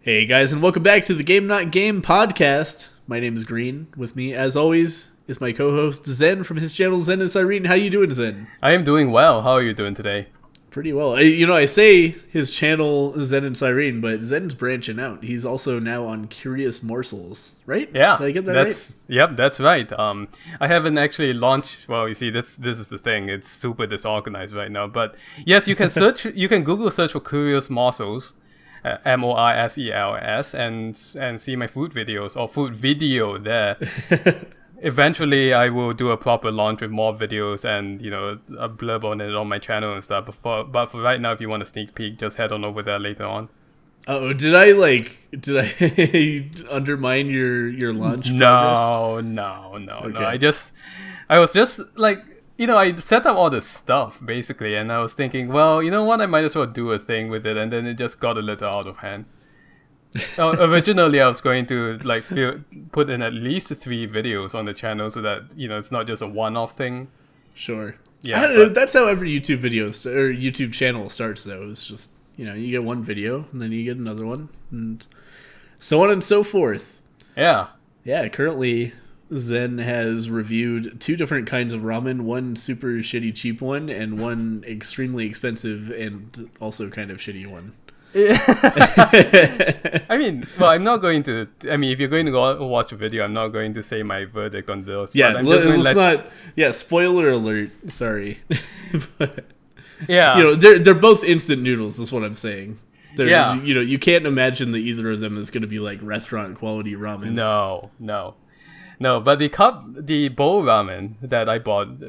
Hey guys, and welcome back to the Game Not Game podcast. My name is Green. With me, as always, is my co-host Zen from his channel Zen and Cyrene. How you doing, Zen? I am doing well. How are you doing today? Pretty well. I say his channel Zen and Cyrene, but Zen's branching out. He's also now on Curious Morsels, right? Yeah, Did I get that right? Yep, that's right. I haven't actually launched. Well, you see, this is the thing. It's super disorganized right now. But yes, you can search. You can Google search for Curious Morsels. Morsels and see my food videos or food video there. Eventually, I will do a proper launch with more videos and a blurb on it on my channel and stuff. But for right now, if you want a sneak peek, just head on over there later on. Oh, did I undermine your launch progress? No. I was just like. I set up all this stuff, basically, and I was thinking, well, you know what, I might as well do a thing with it, and then it just got a little out of hand. Originally, I was going to, put in at least 3 videos on the channel so that, it's not just a one-off thing. Sure. Yeah, I don't know, that's how every YouTube video or YouTube channel starts, though. It's just, you get one video, and then you get another one, and so on and so forth. Yeah. Yeah, currently Zen has reviewed 2 different kinds of ramen, one super shitty cheap one, and one extremely expensive and also kind of shitty one. I'm not going to... if you're going to go watch a video, I'm not going to say my verdict on those. Yeah, let's not... Yeah, spoiler alert, sorry. But, yeah. They're both instant noodles, is what I'm saying. Yeah. You can't imagine that either of them is going to be like restaurant quality ramen. No, but the bowl ramen that I bought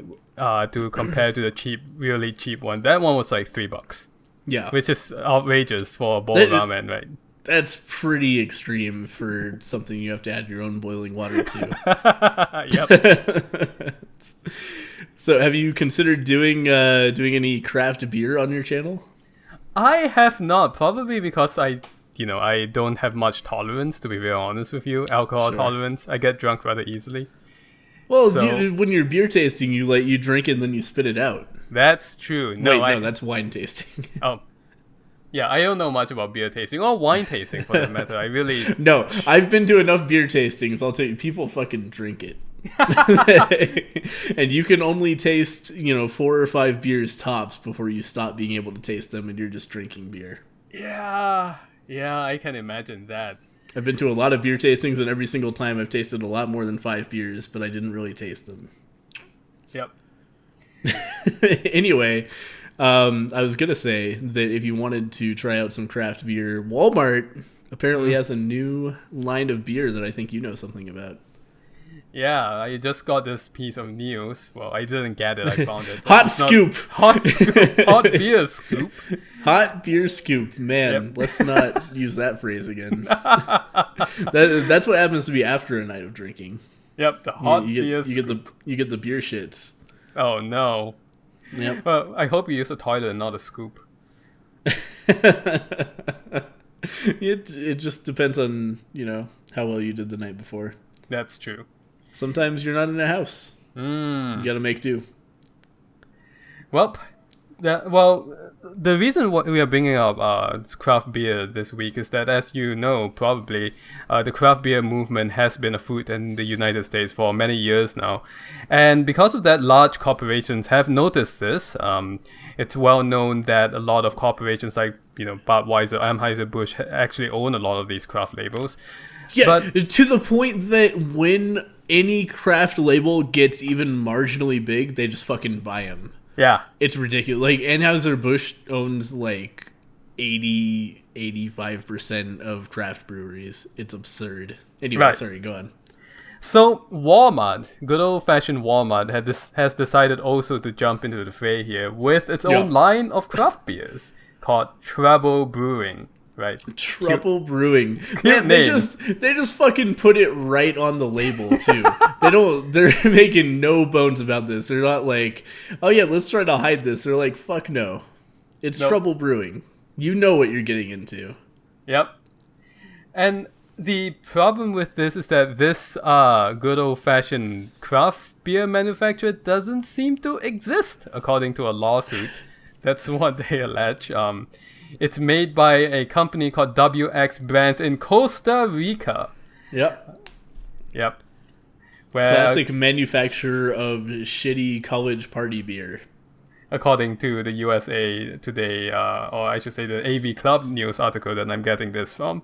to compare to the really cheap one, that one was like $3. Yeah, which is outrageous for a bowl ramen, right? That's pretty extreme for something you have to add your own boiling water to. Yep. So, have you considered doing any craft beer on your channel? I have not, probably because I don't have much tolerance, to be very honest with you. Alcohol tolerance. I get drunk rather easily. Well, when you're beer tasting, you drink it and then you spit it out. That's true. No, that's wine tasting. Oh. Yeah, I don't know much about beer tasting or wine tasting for that matter. I really... No, I've been to enough beer tastings. I'll tell you, people fucking drink it. And you can only taste, 4 or 5 beers tops before you stop being able to taste them and you're just drinking beer. Yeah, I can imagine that. I've been to a lot of beer tastings, and every single time I've tasted a lot more than 5 beers, but I didn't really taste them. Yep. Anyway, I was going to say that if you wanted to try out some craft beer, Walmart apparently has a new line of beer that I think you know something about. Yeah, I just got this piece of news. Well, I didn't get it, I found it. Hot scoop! Hot beer scoop. Hot beer scoop. Man, yep. Let's not use that phrase again. That's what happens to be after a night of drinking. Yep, the hot beer scoop. You get the beer shits. Oh, no. Yep. Well, I hope you use a toilet and not a scoop. It just depends on, how well you did the night before. That's true. Sometimes you're not in a house. You gotta make do. The reason why we are bringing up craft beer this week is that, as you know, probably, the craft beer movement has been afoot in the United States for many years now. And because of that, large corporations have noticed this. It's well known that a lot of corporations like, Budweiser, Anheuser-Busch actually own a lot of these craft labels. Yeah, but to the point that when any craft label gets even marginally big, they just fucking buy them. Yeah. It's ridiculous. Like, Anheuser-Busch owns, 85% of craft breweries. It's absurd. Anyway, right. Sorry, go on. So, Walmart, good old-fashioned Walmart, has decided also to jump into the fray here with its own line of craft beers called Trouble Brewing. Right. Trouble Brewing. Man, they just fucking put it right on the label too. They're making no bones about this. They're not like, oh yeah, let's try to hide this. They're like, fuck no. It's Trouble Brewing. You know what you're getting into. Yep. And the problem with this is that this good old fashioned craft beer manufacturer doesn't seem to exist according to a lawsuit. That's what they allege. It's made by a company called WX Brands in Costa Rica. Yep. Yep. Classic manufacturer of shitty college party beer. According to the USA Today, or I should say the AV Club news article that I'm getting this from.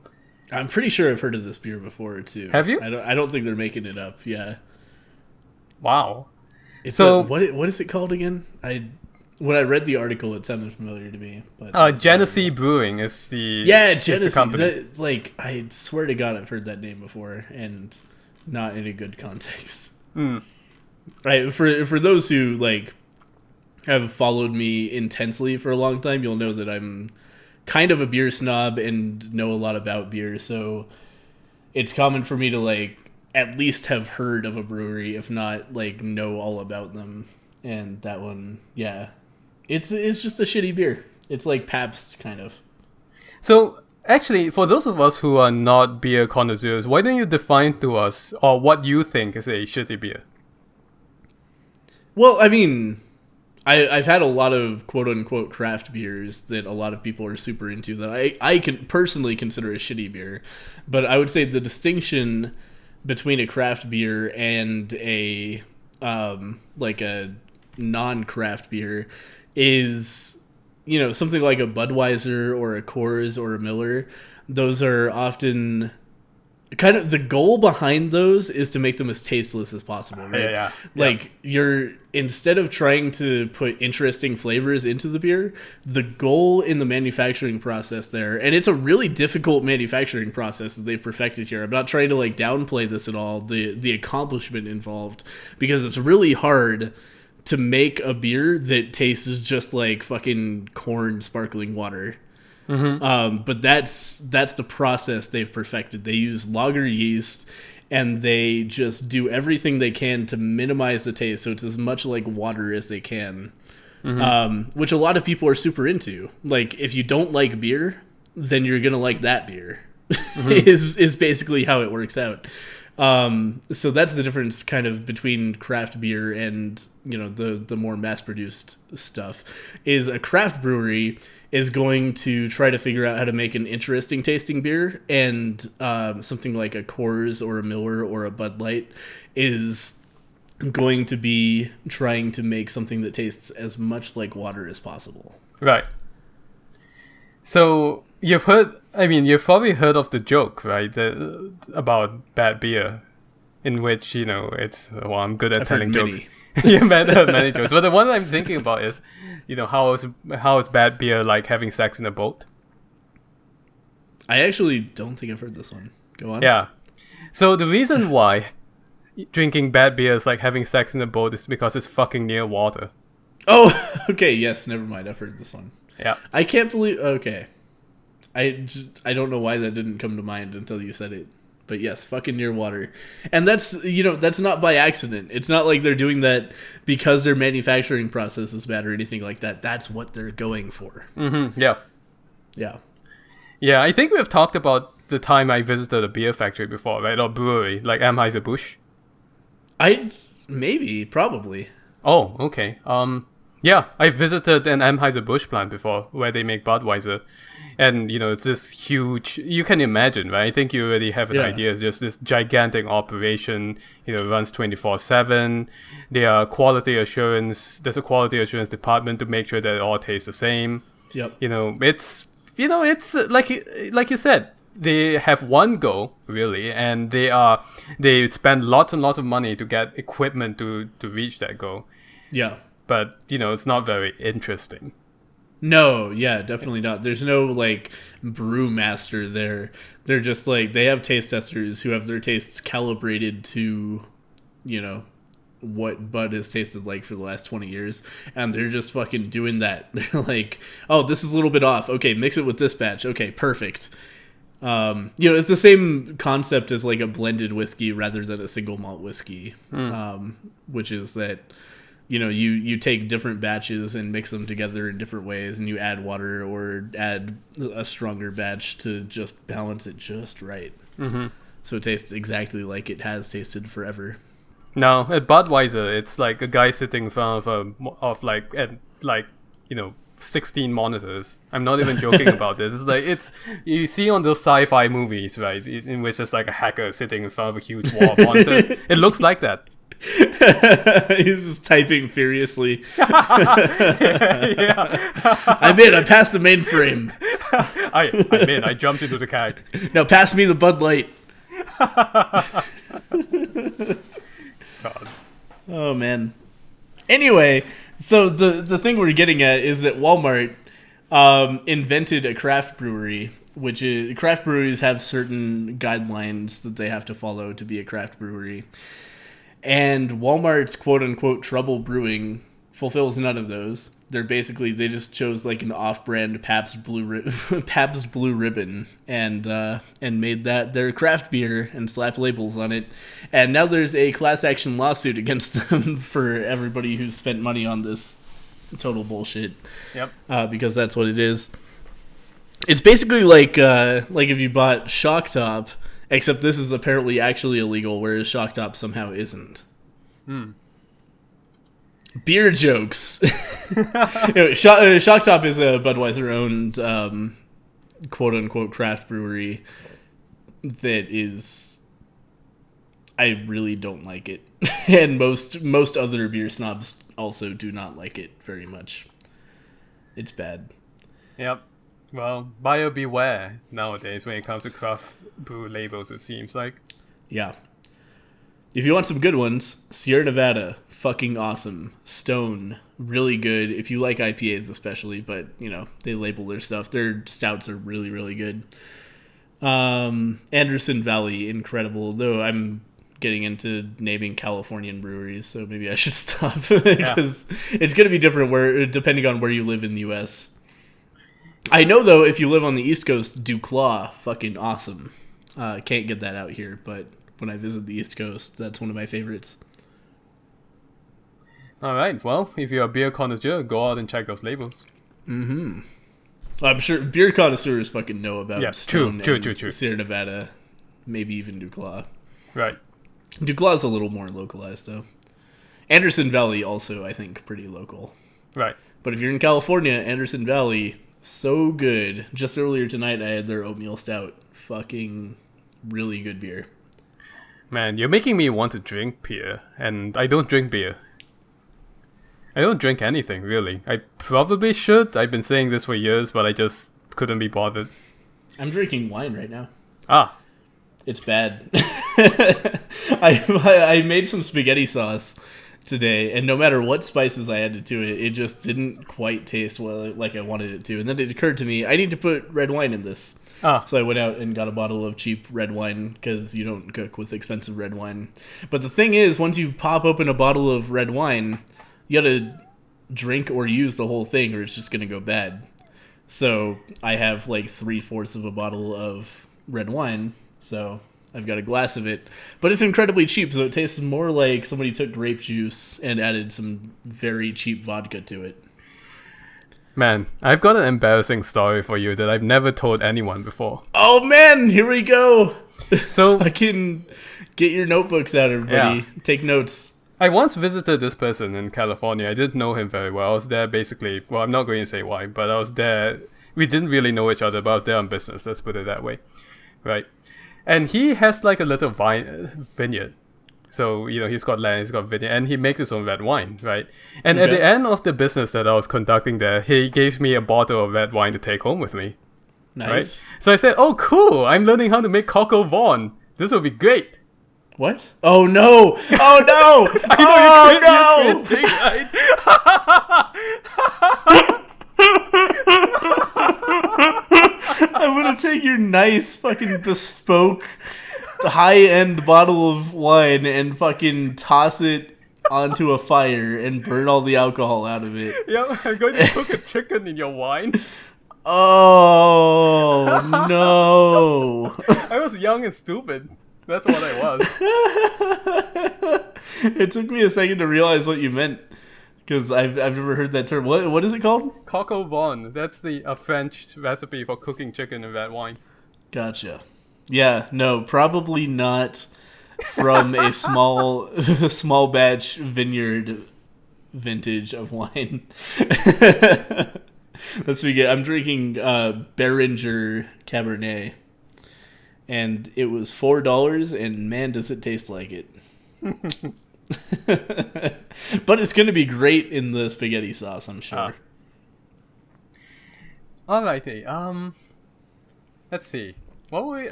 I'm pretty sure I've heard of this beer before too. Have you? I don't think they're making it up. Yeah. Wow. It's what is it called again? When I read the article, it sounded familiar to me. But Genesee Brewing is the Genesee. company. I swear to God, I've heard that name before, and not in a good context. Right, for those who have followed me intensely for a long time, you'll know that I'm kind of a beer snob and know a lot about beer. So it's common for me to at least have heard of a brewery, if not know all about them. And that one, yeah, it's just a shitty beer. It's like Pabst kind of. So actually, for those of us who are not beer connoisseurs, why don't you define to us or what you think is a shitty beer? Well, I mean, I've had a lot of quote-unquote craft beers that a lot of people are super into that I can personally consider a shitty beer. But I would say the distinction between a craft beer and a non-craft beer is, something like a Budweiser or a Coors or a Miller. Those are often kind of the goal behind those is to make them as tasteless as possible, right? Yeah. Instead of trying to put interesting flavors into the beer, the goal in the manufacturing process there, and it's a really difficult manufacturing process that they've perfected here. I'm not trying to downplay this at all, the accomplishment involved, because it's really hard to make a beer that tastes just like fucking corn sparkling water. But that's the process they've perfected. They use lager yeast, and they just do everything they can to minimize the taste, so it's as much like water as they can. Which a lot of people are super into. If you don't like beer, then you're gonna like that beer. is basically how it works out. So that's the difference kind of between craft beer and the more mass-produced stuff. Is a craft brewery is going to try to figure out how to make an interesting tasting beer, and something like a Coors or a Miller or a Bud Light is going to be trying to make something that tastes as much like water as possible. Right. So you've probably heard of the joke, right? About bad beer, in which it's I'm good at telling jokes. You met many jokes, but the one I'm thinking about is, how is bad beer like having sex in a boat? I actually don't think I've heard this one. Go on. Yeah. So the reason why drinking bad beer is like having sex in a boat is because it's fucking near water. Oh, okay. Yes, never mind. I've heard this one. Yeah. I can't believe. Okay. I don't know why that didn't come to mind until you said it. But yes, fucking near water. And that's not by accident. It's not like they're doing that because their manufacturing process is bad or anything like that. That's what they're going for. Yeah. Yeah. Yeah, I think we've talked about the time I visited a beer factory before, right? Or brewery, like Anheuser-Busch. Probably. Oh, okay. Yeah, I visited an Anheuser-Busch plant before where they make Budweiser. And, it's this huge, you can imagine, right? I think you already have an idea. It's just this gigantic operation, runs 24/7. There's a quality assurance department to make sure that it all tastes the same. Yep. It's like you said, they have one goal, really, and they spend lots and lots of money to get equipment to reach that goal. Yeah. But, it's not very interesting. No, yeah, definitely not. There's no brewmaster there. They're just they have taste testers who have their tastes calibrated to, what Bud has tasted like for the last 20 years, and they're just fucking doing that. They're like, oh, this is a little bit off. Okay, mix it with this batch. Okay, perfect. It's the same concept as a blended whiskey rather than a single malt whiskey, which is that. You take different batches and mix them together in different ways, and you add water or add a stronger batch to just balance it just right. So it tastes exactly like it has tasted forever. No, at Budweiser, it's like a guy sitting in front of 16 monitors. I'm not even joking about this. It's like you see on those sci-fi movies, right, in which there's like a hacker sitting in front of a huge wall of monitors. It looks like that. He's just typing furiously. I'm in. I passed the mainframe. I'm in. I jumped into the cag. Now pass me the Bud Light. God. Oh man. Anyway, so the thing we're getting at is that Walmart invented a craft brewery, which is craft breweries have certain guidelines that they have to follow to be a craft brewery. And Walmart's quote-unquote trouble brewing fulfills none of those. They just chose like an off-brand Pabst Blue Ribbon and made that their craft beer and slapped labels on it. And now there's a class action lawsuit against them for everybody who's spent money on this total bullshit. Yep. Because that's what it is. It's basically like if you bought Shock Top. Except this is apparently actually illegal, whereas Shock Top somehow isn't. Beer jokes. Anyway, Shock Top is a Budweiser-owned quote-unquote craft brewery that is... I really don't like it. And most other beer snobs also do not like it very much. It's bad. Yep. Well, buyer beware nowadays when it comes to craft brew labels, it seems like. Yeah. If you want some good ones, Sierra Nevada, fucking awesome. Stone, really good. If you like IPAs especially, but, they label their stuff. Their stouts are really, really good. Anderson Valley, incredible. Though I'm getting into naming Californian breweries, so maybe I should stop. Because it's going to be different depending on where you live in the U.S., I know, though, if you live on the East Coast, Duclaw, fucking awesome. Can't get that out here, but when I visit the East Coast, that's one of my favorites. All right, well, if you're a beer connoisseur, go out and check those labels. Mm-hmm. I'm sure beer connoisseurs fucking know about Stone true. Sierra Nevada, maybe even Duclaw. Right. Duclaw's a little more localized, though. Anderson Valley also, I think, pretty local. Right. But if you're in California, Anderson Valley... so good. Just earlier tonight, I had their oatmeal stout. Fucking really good beer. Man, you're making me want to drink beer, and I don't drink beer. I don't drink anything, really. I probably should. I've been saying this for years, but I just couldn't be bothered. I'm drinking wine right now. Ah. It's bad. I made some spaghetti sauce today, and no matter what spices I added to it, it just didn't quite taste like I wanted it to. And then it occurred to me, I need to put red wine in this. So I went out and got a bottle of cheap red wine, because you don't cook with expensive red wine. But the thing is, once you pop open a bottle of red wine, you gotta drink or use the whole thing, or it's just gonna go bad. So I have like 3/4 of a bottle of red wine, so I've got a glass of it, but it's incredibly cheap, so it tastes more like somebody took grape juice and added some very cheap vodka to it. Man, I've got an embarrassing story for you that I've never told anyone before. Oh man, here we go! So I can get your notebooks out, everybody. Yeah. Take notes. I once visited this person in California. I didn't know him very well. I was there basically, well, I'm not going to say why, but I was there. We didn't really know each other, but I was there on business, let's put it that way. Right? And he has like a little vineyard. So, he's got land, he's got vineyard, and he makes his own red wine, right? And at the end of the business that I was conducting there, he gave me a bottle of red wine to take home with me. Nice. Right? So I said, oh, cool, I'm learning how to make Coq au vin. This will be great. What? Oh, no! Oh, no! Oh, no! I'm gonna take your nice fucking bespoke high-end bottle of wine and fucking toss it onto a fire and burn all the alcohol out of it. Yeah, I'm going to cook a chicken in your wine. Oh, no. I was young and stupid. That's what I was. It took me a second to realize what you meant, because I've never heard that term. What is it called? Coq au vin. That's a French recipe for cooking chicken in red wine. Gotcha. Yeah, no, probably not from a small batch vineyard vintage of wine. Let's begin. I'm drinking Beringer Cabernet, and it was $4, and man, does it taste like it. But it's going to be great in the spaghetti sauce, I'm sure. Alrighty. Let's see. We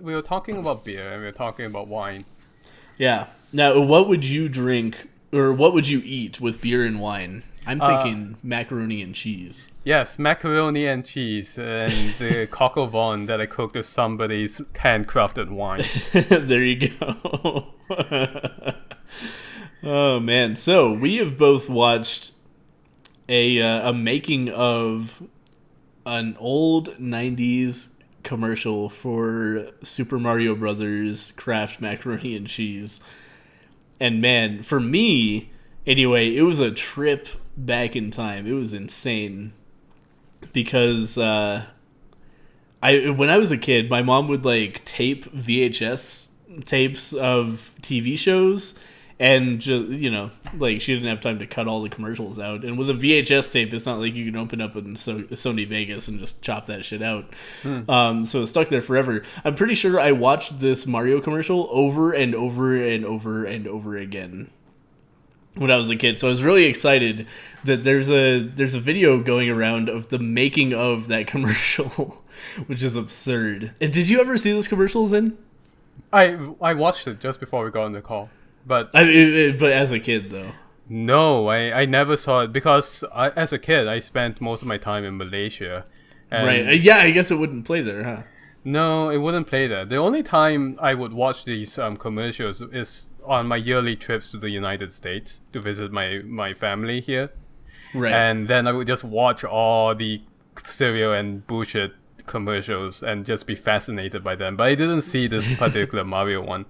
were talking about beer and we were talking about wine. Yeah. Now, what would you drink or what would you eat with beer and wine? I'm thinking macaroni and cheese. Yes, macaroni and cheese and the coq au vin that I cooked with somebody's handcrafted wine. There you go. Oh man! So we have both watched a making of an old '90s commercial for Super Mario Brothers Kraft macaroni and cheese, and man, for me anyway, it was a trip back in time. It was insane because when I was a kid, my mom would like tape VHS tapes of TV shows. And just, like she didn't have time to cut all the commercials out. And with a VHS tape, it's not like you can open up in Sony Vegas and just chop that shit out. So it's stuck there forever. I'm pretty sure I watched this Mario commercial over and over and over and over again when I was a kid. So I was really excited that there's a video going around of the making of that commercial, which is absurd. And did you ever see this commercial, Zen? I watched it just before we got on the call. But but as a kid, though. No, I never saw it because as a kid, I spent most of my time in Malaysia. And right. Yeah, I guess it wouldn't play there, huh? No, it wouldn't play there. The only time I would watch these commercials is on my yearly trips to the United States to visit my family here. Right. And then I would just watch all the cereal and bullshit commercials and just be fascinated by them. But I didn't see this particular Mario one.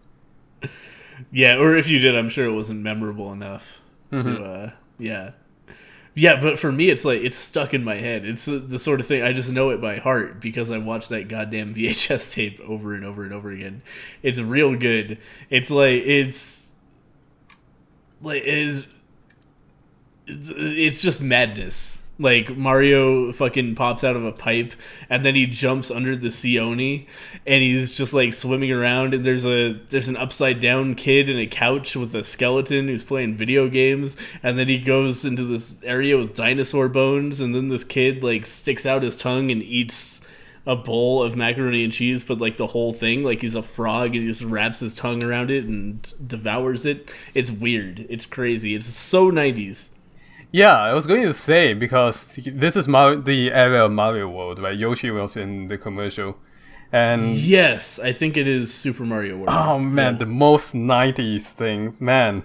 Yeah, or if you did, I'm sure it wasn't memorable enough to, Yeah, but for me, it's like, it's stuck in my head. It's the sort of thing, I just know it by heart because I watched that goddamn VHS tape over and over and over again. It's real good. It's just madness. Like, Mario fucking pops out of a pipe, and then he jumps under the Sea-oni, and he's just, like, swimming around, and there's an upside-down kid in a couch with a skeleton who's playing video games, and then he goes into this area with dinosaur bones, and then this kid, like, sticks out his tongue and eats a bowl of macaroni and cheese, but, like, the whole thing, like, he's a frog, and he just wraps his tongue around it and devours it. It's weird. It's crazy. It's so 90s. Yeah, I was going to say, because this is the era of Mario World, right? Yoshi was in the commercial. And yes, I think it is Super Mario World. Oh, man, the most 90s thing. Man.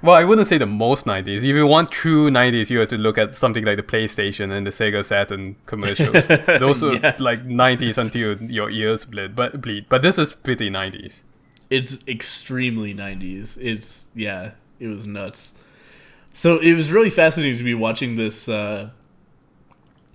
Well, I wouldn't say the most 90s. If you want true 90s, you have to look at something like the PlayStation and the Sega Saturn commercials. Those are like 90s until your ears bleed. But this is pretty 90s. It's extremely 90s. It was nuts. So it was really fascinating to be watching this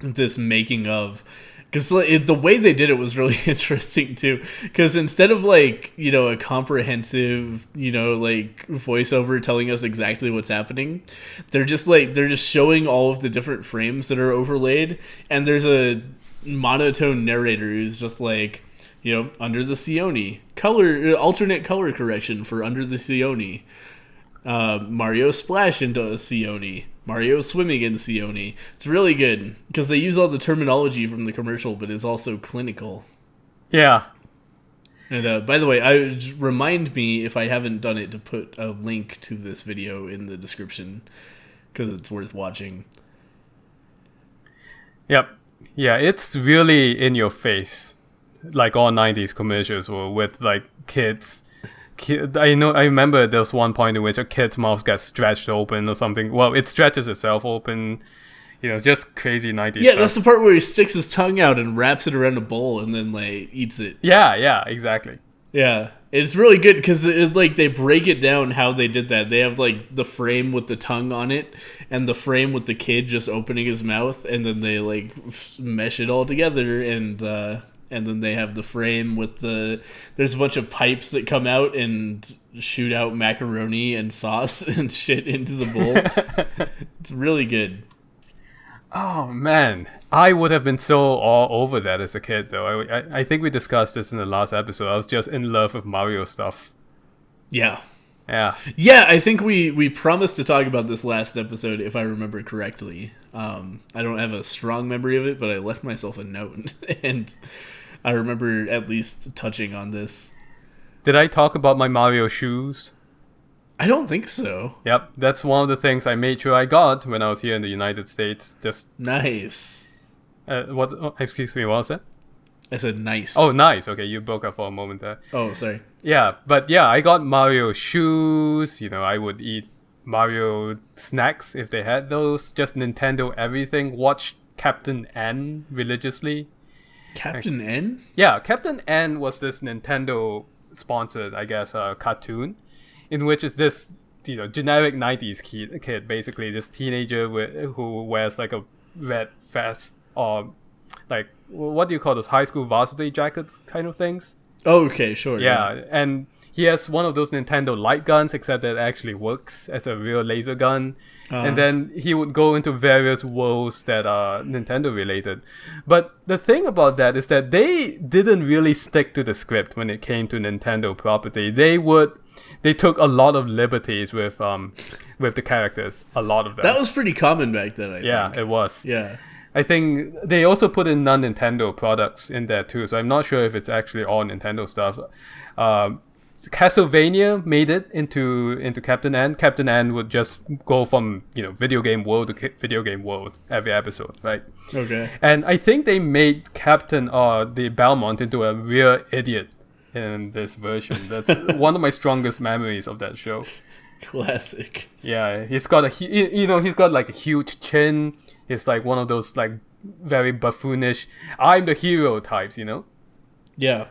this making of, because the way they did it was really interesting too. Because instead of like a comprehensive like voiceover telling us exactly what's happening, they're just showing all of the different frames that are overlaid, and there's a monotone narrator who's just like, under the Sea-oni, alternate color correction for under the Sea-oni. Mario splash into a Sea-oni. Mario swimming in Sea-oni. It's really good because they use all the terminology from the commercial, but it's also clinical. Yeah. And by the way, remind me if I haven't done it to put a link to this video in the description because it's worth watching. Yep. Yeah, it's really in your face, like all 90s commercials were with like kids. I remember there was one point in which a kid's mouth gets stretched open or something. Well, it stretches itself open. Just crazy 90s Yeah, stuff. that's the part where he sticks his tongue out and wraps it around a bowl and then like eats it. Yeah, exactly. Yeah, it's really good because they break it down how they did that. They have like the frame with the tongue on it and the frame with the kid just opening his mouth, and then they like mesh it all together, and then they have the frame with there's a bunch of pipes that come out and shoot out macaroni and sauce and shit into the bowl. It's really good. Oh man, I would have been so all over that as a kid, though. I think we discussed this in the last episode. I was just in love with Mario stuff. Yeah. Yeah. Yeah, I think we promised to talk about this last episode, if I remember correctly. I don't have a strong memory of it, but I left myself a note, and I remember at least touching on this. Did I talk about my Mario shoes? I don't think so. Yep, that's one of the things I made sure I got when I was here in the United States. Just nice. What? Oh, excuse me, what was that? I said nice. Oh, nice. Okay, you broke up for a moment there. Oh, sorry. Yeah, but yeah, I got Mario shoes. You know, I would eat Mario snacks if they had those. Just Nintendo everything. Watch Captain N religiously. Captain N? Yeah, Captain N was this Nintendo sponsored, I guess, cartoon, in which is this, you know, generic 90s kid, basically this teenager who wears like a red vest or like, what do you call those, high school varsity jacket kind of things? Oh, okay, sure. Yeah, and he has one of those Nintendo light guns, except that it actually works as a real laser gun. And then he would go into various worlds that are Nintendo related. But the thing about that is that they didn't really stick to the script when it came to Nintendo property. They took a lot of liberties with the characters, a lot of them. That was pretty common back then, I think. Yeah, it was. Yeah. I think they also put in non-Nintendo products in there too, so I'm not sure if it's actually all Nintendo stuff. Castlevania made it into Captain N. Captain N would just go from, you know, video game world to video game world every episode, right? Okay. And I think they made Captain the Belmont into a real idiot in this version. That's one of my strongest memories of that show. Classic. Yeah, he's got he's got like a huge chin. He's like one of those like very buffoonish, I'm the hero types, you know? Yeah.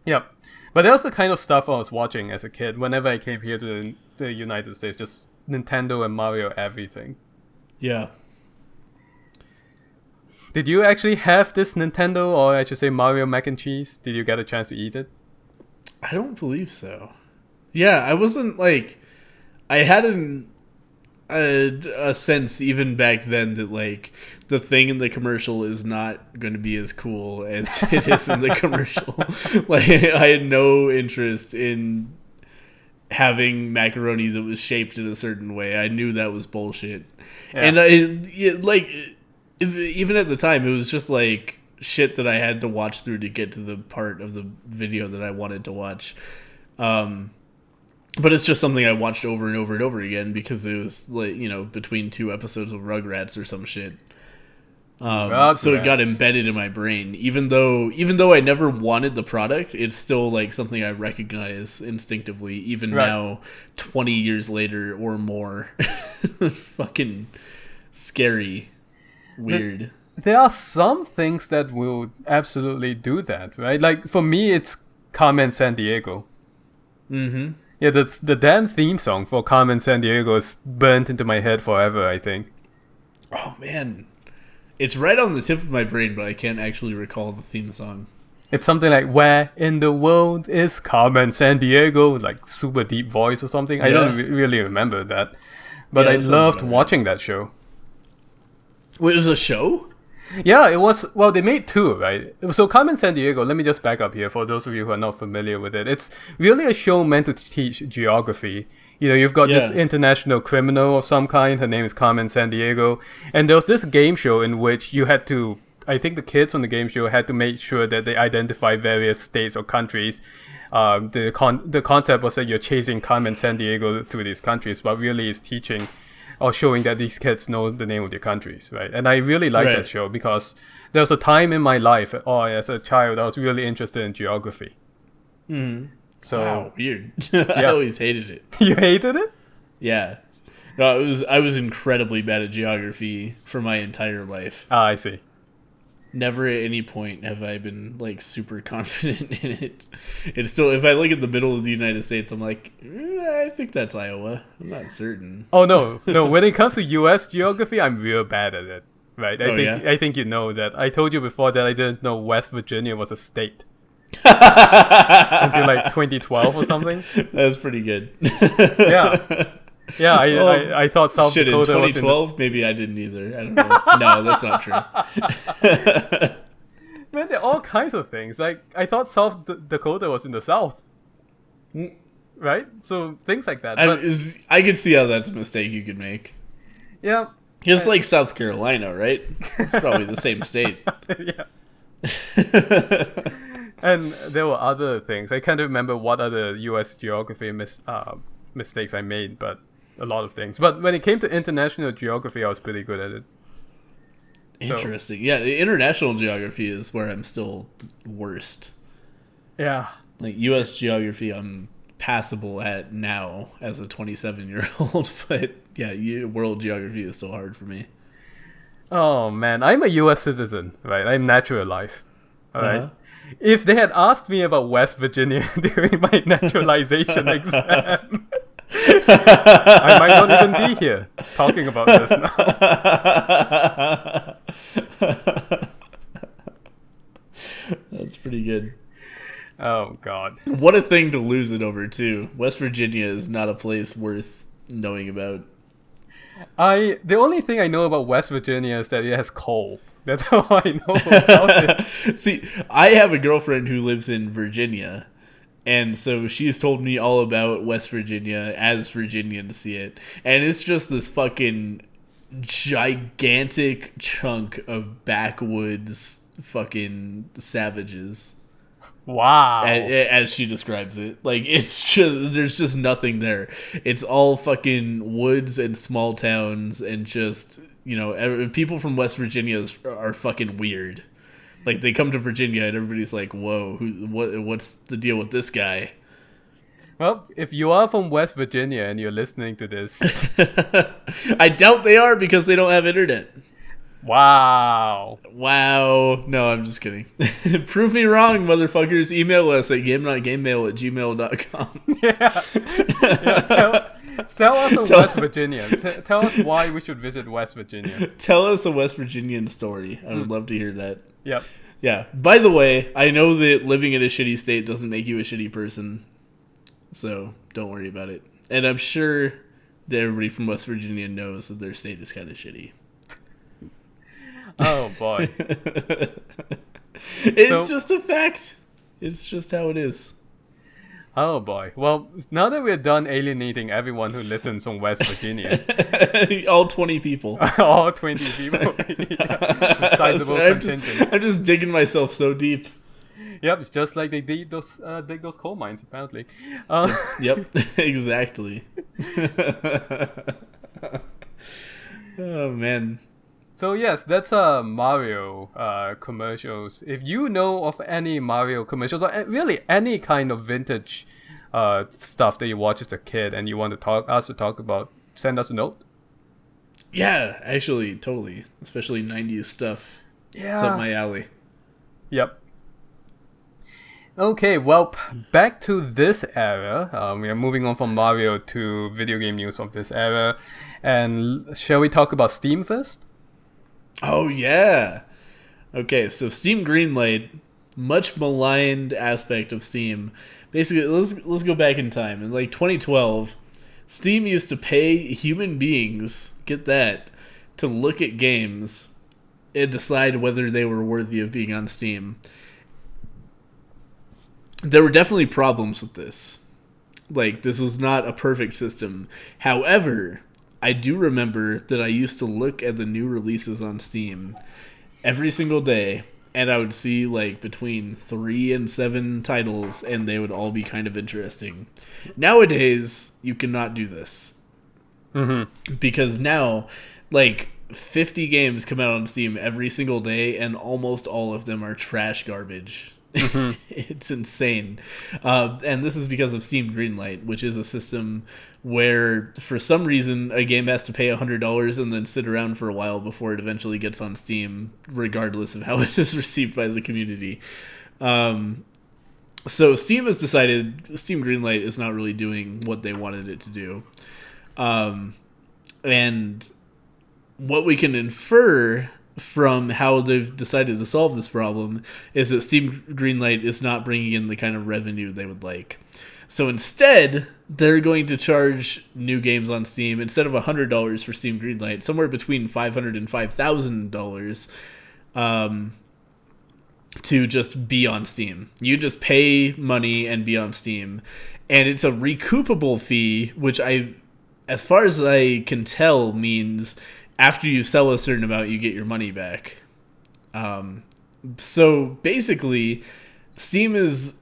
Yep. But that was the kind of stuff I was watching as a kid whenever I came here to the United States. Just Nintendo and Mario everything. Yeah. Did you actually have this Nintendo, or I should say Mario mac and cheese? Did you get a chance to eat it? I don't believe so. Yeah, I wasn't like... I had a sense even back then that like the thing in the commercial is not going to be as cool as it is in the commercial. Like I had no interest in having macaroni that was shaped in a certain way. I knew that was bullshit. Yeah. And even at the time it was just like shit that I had to watch through to get to the part of the video that I wanted to watch. But it's just something I watched over and over and over again because it was like, you know, between 2 episodes of Rugrats or some shit. So it got embedded in my brain. Even though I never wanted the product, it's still like something I recognize instinctively, even now, 20 years later or more. Fucking scary, weird. There are some things that will absolutely do that, right? Like for me, it's Carmen Sandiego. Mm-hmm. Yeah, the damn theme song for Carmen Sandiego is burnt into my head forever, I think. Oh, man. It's right on the tip of my brain, but I can't actually recall the theme song. It's something like, where in the world is Carmen Sandiego? Like, super deep voice or something. Yeah. I don't really remember that. But I loved watching that show. Wait, it was a show? Yeah, it was. Well, they made 2, right? So Carmen Sandiego, let me just back up here for those of you who are not familiar with it. It's really a show meant to teach geography. You know, you've got this international criminal of some kind. Her name is Carmen Sandiego. And there was this game show in which you had to, I think the kids on the game show had to make sure that they identify various states or countries. The concept was that you're chasing Carmen Sandiego through these countries, but really it's teaching or showing that these kids know the name of their countries, right? And I really like that show because there was a time in my life, or as a child, I was really interested in geography. Mm-hmm. So, wow, weird. I always hated it. You hated it? Yeah. No, I was incredibly bad at geography for my entire life. Ah, I see. Never at any point have I been like super confident in it. It's still, if I look at the middle of the United States, I'm like, I think that's Iowa. I'm not certain. Oh no. When it comes to U.S. geography, I'm real bad at it. Right? I think you know that. I told you before that I didn't know West Virginia was a state until like 2012 or something. That's pretty good. Yeah. Yeah, I thought South shit, Dakota in was 2012? Maybe I didn't either. I don't know. No, that's not true. Man, there are all kinds of things. Like, I thought South Dakota was in the South. Right? So, things like that. I could see how that's a mistake you could make. Yeah. It's like South Carolina, right? It's probably the same state. Yeah. And there were other things. I can't remember what other U.S. geography mistakes I made, but a lot of things. But when it came to international geography, I was pretty good at it. Interesting. Yeah, the international geography is where I'm still worst. Yeah. Like U.S. geography, I'm passable at now as a 27-year-old, but yeah, world geography is still hard for me. Oh man, I'm a U.S. citizen, right? I'm naturalized. All right. If they had asked me about West Virginia during my naturalization exam, I might not even be here talking about this now. That's pretty good. Oh God. What a thing to lose it over too. West Virginia is not a place worth knowing about. The only thing I know about West Virginia is that it has coal. That's all I know about it. See, I have a girlfriend who lives in Virginia, and so she's told me all about West Virginia as Virginian to see it. And it's just this fucking gigantic chunk of backwoods fucking savages. Wow. As she describes it. Like, it's just, there's just nothing there. It's all fucking woods and small towns and just, people from West Virginia are fucking weird. Like, they come to Virginia and everybody's like, whoa, what's the deal with this guy? Well, if you are from West Virginia and you're listening to this... I doubt they are because they don't have internet. Wow. No, I'm just kidding. Prove me wrong, motherfuckers. Email us at GameNotGameMail@gmail.com. Yeah. Tell us a West Virginia. Tell us why we should visit West Virginia. Tell us a West Virginian story. I would love to hear that. Yep. Yeah. By the way, I know that living in a shitty state doesn't make you a shitty person. So don't worry about it. And I'm sure that everybody from West Virginia knows that their state is kind of shitty. Oh boy. It's just a fact. It's just how it is. Oh boy. Well, now that we're done alienating everyone who listens from West Virginia. All 20 people. All 20 people. Yeah. Sizable contingent. I'm just digging myself so deep. Yep, it's just like they dig those coal mines, apparently. Yep, exactly. Oh, man. So yes, that's Mario commercials. If you know of any Mario commercials, or really any kind of vintage stuff that you watched as a kid and you want to talk about, send us a note. Yeah, actually, totally. Especially 90s stuff. Yeah. It's up my alley. Yep. Okay, well, back to this era. We are moving on from Mario to video game news of this era. And shall we talk about Steam first? Oh, yeah. Okay, so Steam Greenlight, much maligned aspect of Steam. Basically, let's go back in time. In like 2012, Steam used to pay human beings, get that, to look at games and decide whether they were worthy of being on Steam. There were definitely problems with this. Like, this was not a perfect system. However, I do remember that I used to look at the new releases on Steam every single day, and I would see like between 3 and 7 titles, and they would all be kind of interesting. Nowadays, you cannot do this. Mm-hmm. Because now, like, 50 games come out on Steam every single day, and almost all of them are trash garbage. Mm-hmm. It's insane. And this is because of Steam Greenlight, which is a system where for some reason a game has to pay $100 and then sit around for a while before it eventually gets on Steam, regardless of how it is received by the community. So Steam has decided Steam Greenlight is not really doing what they wanted it to do. And what we can infer from how they've decided to solve this problem is that Steam Greenlight is not bringing in the kind of revenue they would like. So instead, they're going to charge new games on Steam, instead of $100 for Steam Greenlight, somewhere between $500 and $5,000 to just be on Steam. You just pay money and be on Steam. And it's a recoupable fee, which as far as I can tell, means after you sell a certain amount, you get your money back. So basically, Steam is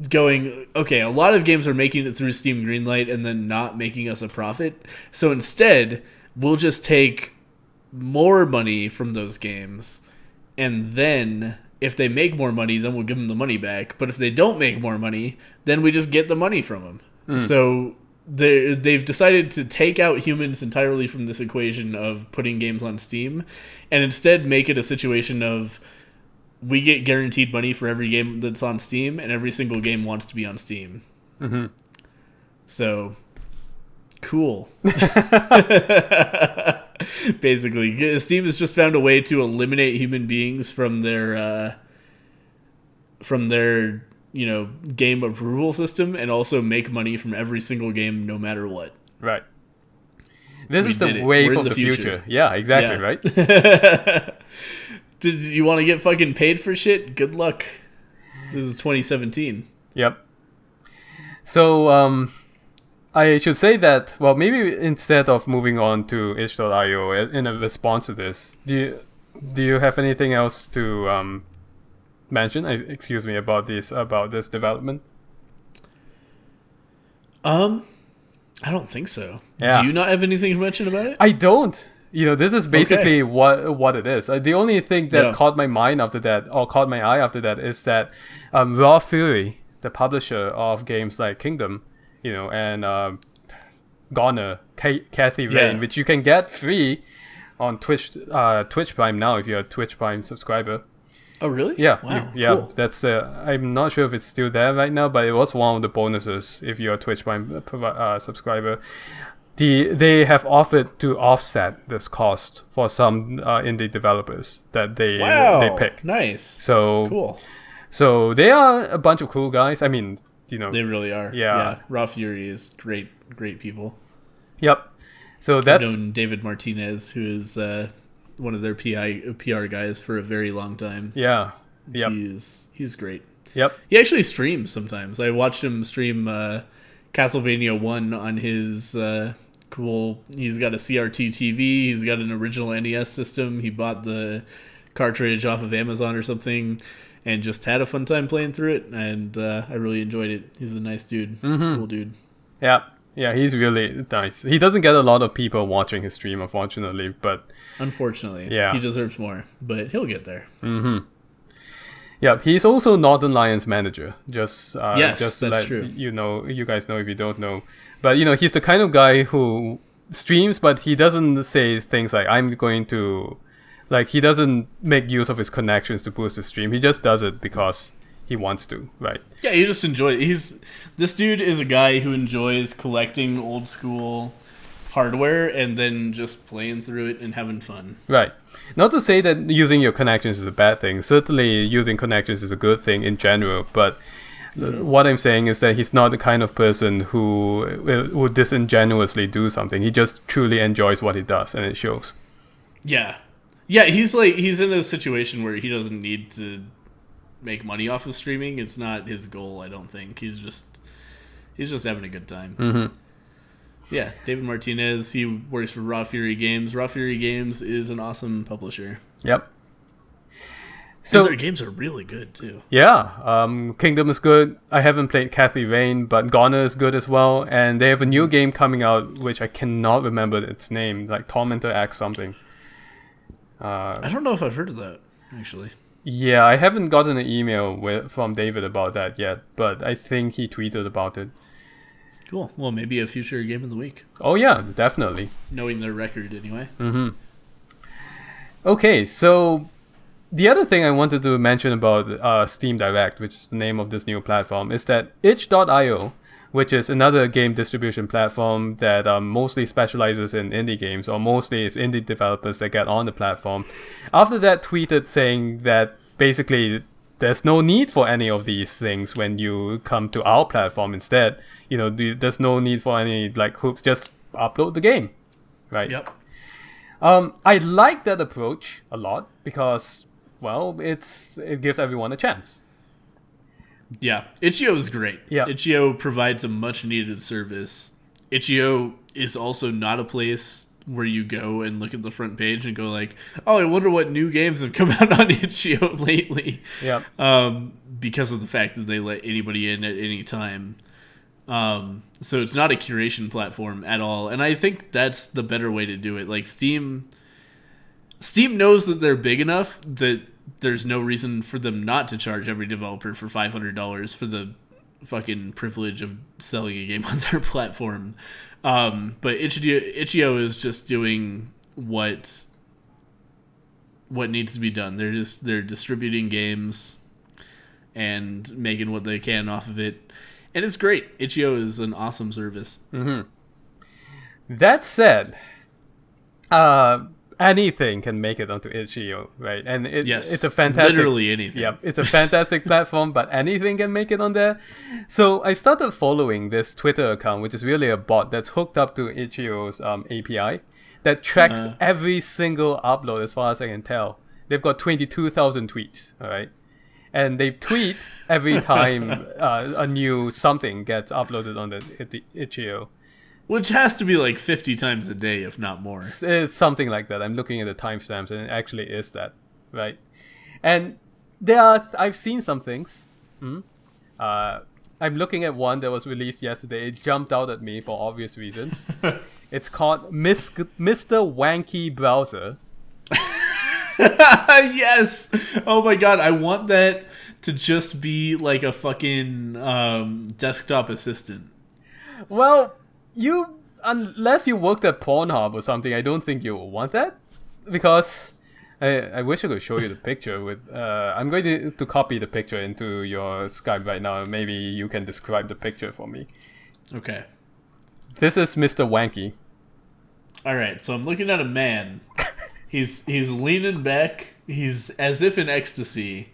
going, okay, a lot of games are making it through Steam Greenlight and then not making us a profit. So instead, we'll just take more money from those games, and then if they make more money, then we'll give them the money back. But if they don't make more money, then we just get the money from them. So they've decided to take out humans entirely from this equation of putting games on Steam, and instead make it a situation of we get guaranteed money for every game that's on Steam, and every single game wants to be on Steam. So, cool. Basically, Steam has just found a way to eliminate human beings from their game approval system, and also make money from every single game no matter what. Right. This is the wave of the future. Yeah, exactly, right? Did you want to get fucking paid for shit? Good luck. This is 2017. Yep. So, I should say that, well, maybe instead of moving on to itch.io in a response to this, do you have anything else to mention? About this development? I don't think so. Yeah. Do you not have anything to mention about it? I don't. This is basically what it is. The only thing that caught my eye after that, is that Raw Fury, the publisher of games like Kingdom, and Goner, Kathy Rain, which you can get free on Twitch Prime now if you're a Twitch Prime subscriber. Oh, really? Yeah. Wow. Cool. That's I'm not sure if it's still there right now, but it was one of the bonuses if you're a Twitch Prime subscriber. They have offered to offset this cost for some indie developers that they pick. Nice. So cool. So they are a bunch of cool guys. I mean, they really are. Yeah. Raw Fury is great people. Yep. So that's I've known David Martinez, who is one of their PR guys for a very long time. Yeah. Yep. He's great. Yep. He actually streams sometimes. I watched him stream Castlevania 1 on his cool. He's got a CRT TV. He's got an original NES system. He bought the cartridge off of Amazon or something, and just had a fun time playing through it. And I really enjoyed it. He's a nice dude. Cool dude. Yeah. Yeah, he's really nice. He doesn't get a lot of people watching his stream, unfortunately, but unfortunately, he deserves more. But he'll get there. Yeah, he's also Northern Lions manager. Just that's true. You guys know if you don't know, but he's the kind of guy who streams, but he doesn't say things like "I'm going to," like he doesn't make use of his connections to boost the stream. He just does it because he wants to, right? Yeah, he just enjoys. This dude is a guy who enjoys collecting old school hardware and then just playing through it and having fun. Right. Not to say that using your connections is a bad thing. Certainly, using connections is a good thing in general. But what I'm saying is that he's not the kind of person who would disingenuously do something. He just truly enjoys what he does, and it shows. Yeah. Yeah, he's in a situation where he doesn't need to make money off of streaming. It's not his goal, I don't think. He's just having a good time. Yeah, David Martinez, he works for Raw Fury Games. Raw Fury Games is an awesome publisher. Yep. So and their games are really good too. Yeah, Kingdom is good. I haven't played Kathy Rain, but Goner is good as well. And they have a new game coming out, which I cannot remember its name, like Tormentor X something. I don't know if I've heard of that, actually. Yeah, I haven't gotten an email from David about that yet, but I think he tweeted about it. Cool. Well, maybe a future game of the week. Oh yeah, definitely. Knowing their record anyway. Okay, so the other thing I wanted to mention about Steam Direct, which is the name of this new platform, is that itch.io which is another game distribution platform that mostly specializes in indie games, or mostly it's indie developers that get on the platform. After that, tweeted saying that basically there's no need for any of these things when you come to our platform instead. There's no need for any like hooks. Just upload the game, right? Yep. I like that approach a lot because, well, it gives everyone a chance. Yeah, itch.io is great. Yeah. itch.io provides a much needed service. itch.io is also not a place where you go and look at the front page and go like, oh, I wonder what new games have come out on itch.io lately. Yeah. Because of the fact that they let anybody in at any time. So it's not a curation platform at all. And I think that's the better way to do it. Like Steam knows that they're big enough that there's no reason for them not to charge every developer for $500 for the fucking privilege of selling a game on their platform. But itch.io is just doing what needs to be done. They're distributing games and making what they can off of it. And it's great. itch.io is an awesome service. Mm-hmm. That said, anything can make it onto itch.io, right? And it's a fantastic... Literally anything. Yeah, it's a fantastic platform, but anything can make it on there. So I started following this Twitter account, which is really a bot that's hooked up to itch.io's API that tracks every single upload as far as I can tell. They've got 22,000 tweets, all right? And they tweet every time a new something gets uploaded on the itch.io. Which has to be like 50 times a day, if not more. It's something like that. I'm looking at the timestamps, and it actually is that, right? And I've seen some things. I'm looking at one that was released yesterday. It jumped out at me for obvious reasons. It's called Mr. Wanky Browser. Yes! Oh my god, I want that to just be like a fucking desktop assistant. Well, unless you worked at Pornhub or something, I don't think you will want that. Because I wish I could show you the picture with I'm going to copy the picture into your Skype right now. Maybe you can describe the picture for me. Okay. This is Mr. Wanky. Alright, so I'm looking at a man. He's leaning back. He's as if in ecstasy.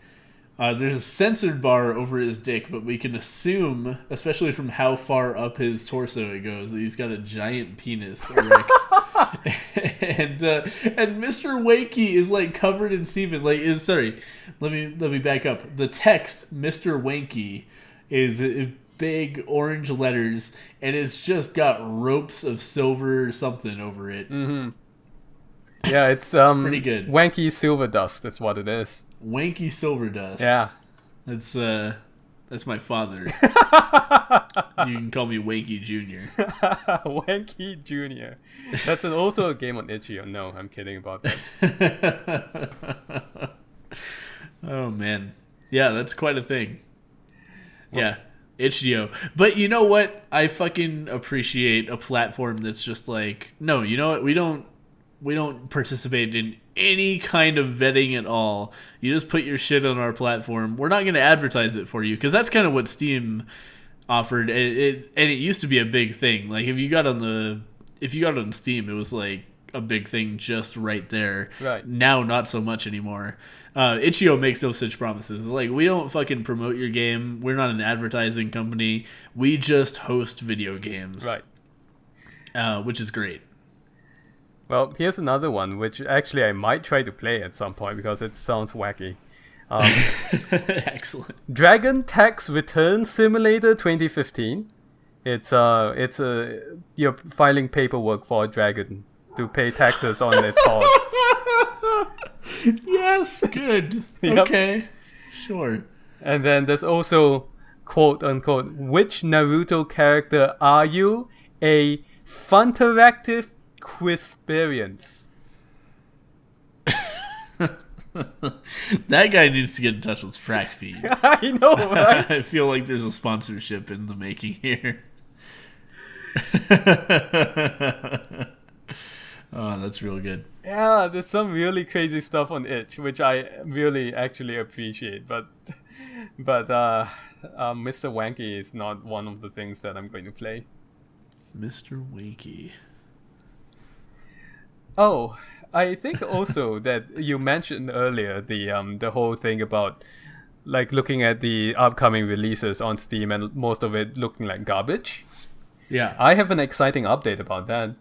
There's a censored bar over his dick, but we can assume, especially from how far up his torso it goes, that he's got a giant penis erect. and Mr. Wakey is like covered in semen. Let me back up. The text Mr. Wanky is big orange letters, and it's just got ropes of silver something over it. Mm-hmm. Yeah, it's pretty good. Wanky Silver Dust. That's what it is. Wanky Silver Dust. Yeah, that's my father. You can call me Wanky Jr. Wanky Jr. That's also a game on itch.io. No, I'm kidding about that. Oh man, yeah, that's quite a thing. Yeah, itch.io. But you know what? I fucking appreciate a platform that's just like, no, you know what? We don't participate in any kind of vetting at all. You just put your shit on our platform. We're not going to advertise it for you, because that's kind of what Steam offered. And it used to be a big thing. Like if you got on Steam, it was like a big thing just right there. Right. Now, not so much anymore. itch.io makes no such promises. Like, we don't fucking promote your game. We're not an advertising company. We just host video games. Right. Which is great. Well, here's another one, which actually I might try to play at some point because it sounds wacky. Excellent. Dragon Tax Return Simulator 2015. It's you're filing paperwork for a dragon to pay taxes on its hoard. Yes, good. Yep. Okay, sure. And then there's also, quote unquote, which Naruto character are you? A Funteractive Quisperience. That guy needs to get in touch with Frack Feed. I know, right? I feel like there's a sponsorship in the making here. Oh, that's real good. Yeah, there's some really crazy stuff on itch, which I really actually appreciate. But Mr. Wanky is not one of the things that I'm going to play. Mr. Wanky. Oh, I think also that you mentioned earlier the whole thing about like looking at the upcoming releases on Steam and most of it looking like garbage. Yeah. I have an exciting update about that.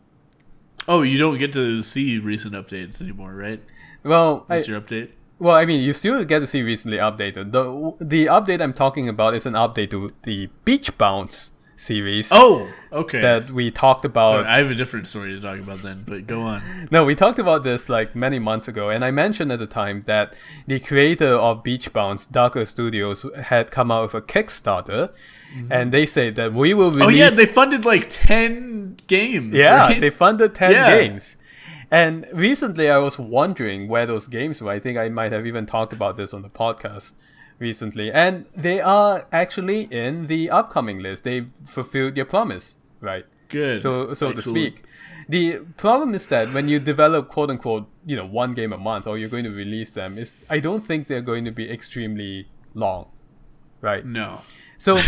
Oh, you don't get to see recent updates anymore, right? Well, What's your update? Well, I mean, you still get to see recently updated. The update I'm talking about is an update to the Beach Bounce series. Oh, okay. That we talked about. Sorry, I have a different story to talk about then, but go on. No, we talked about this like many months ago, and I mentioned at the time that the creator of Beach Bounce, Darker Studios, had come out with a Kickstarter, and they say that we will release... Oh yeah, they funded like 10 games, Yeah, right? they funded 10 games. And recently I was wondering where those games were. I think I might have even talked about this on the podcast recently. And they are actually in the upcoming list. They fulfilled their promise, right? Good. So to speak. The problem is that when you develop quote unquote, one game a month, or you're going to release them, I don't think they're going to be extremely long, right? No. So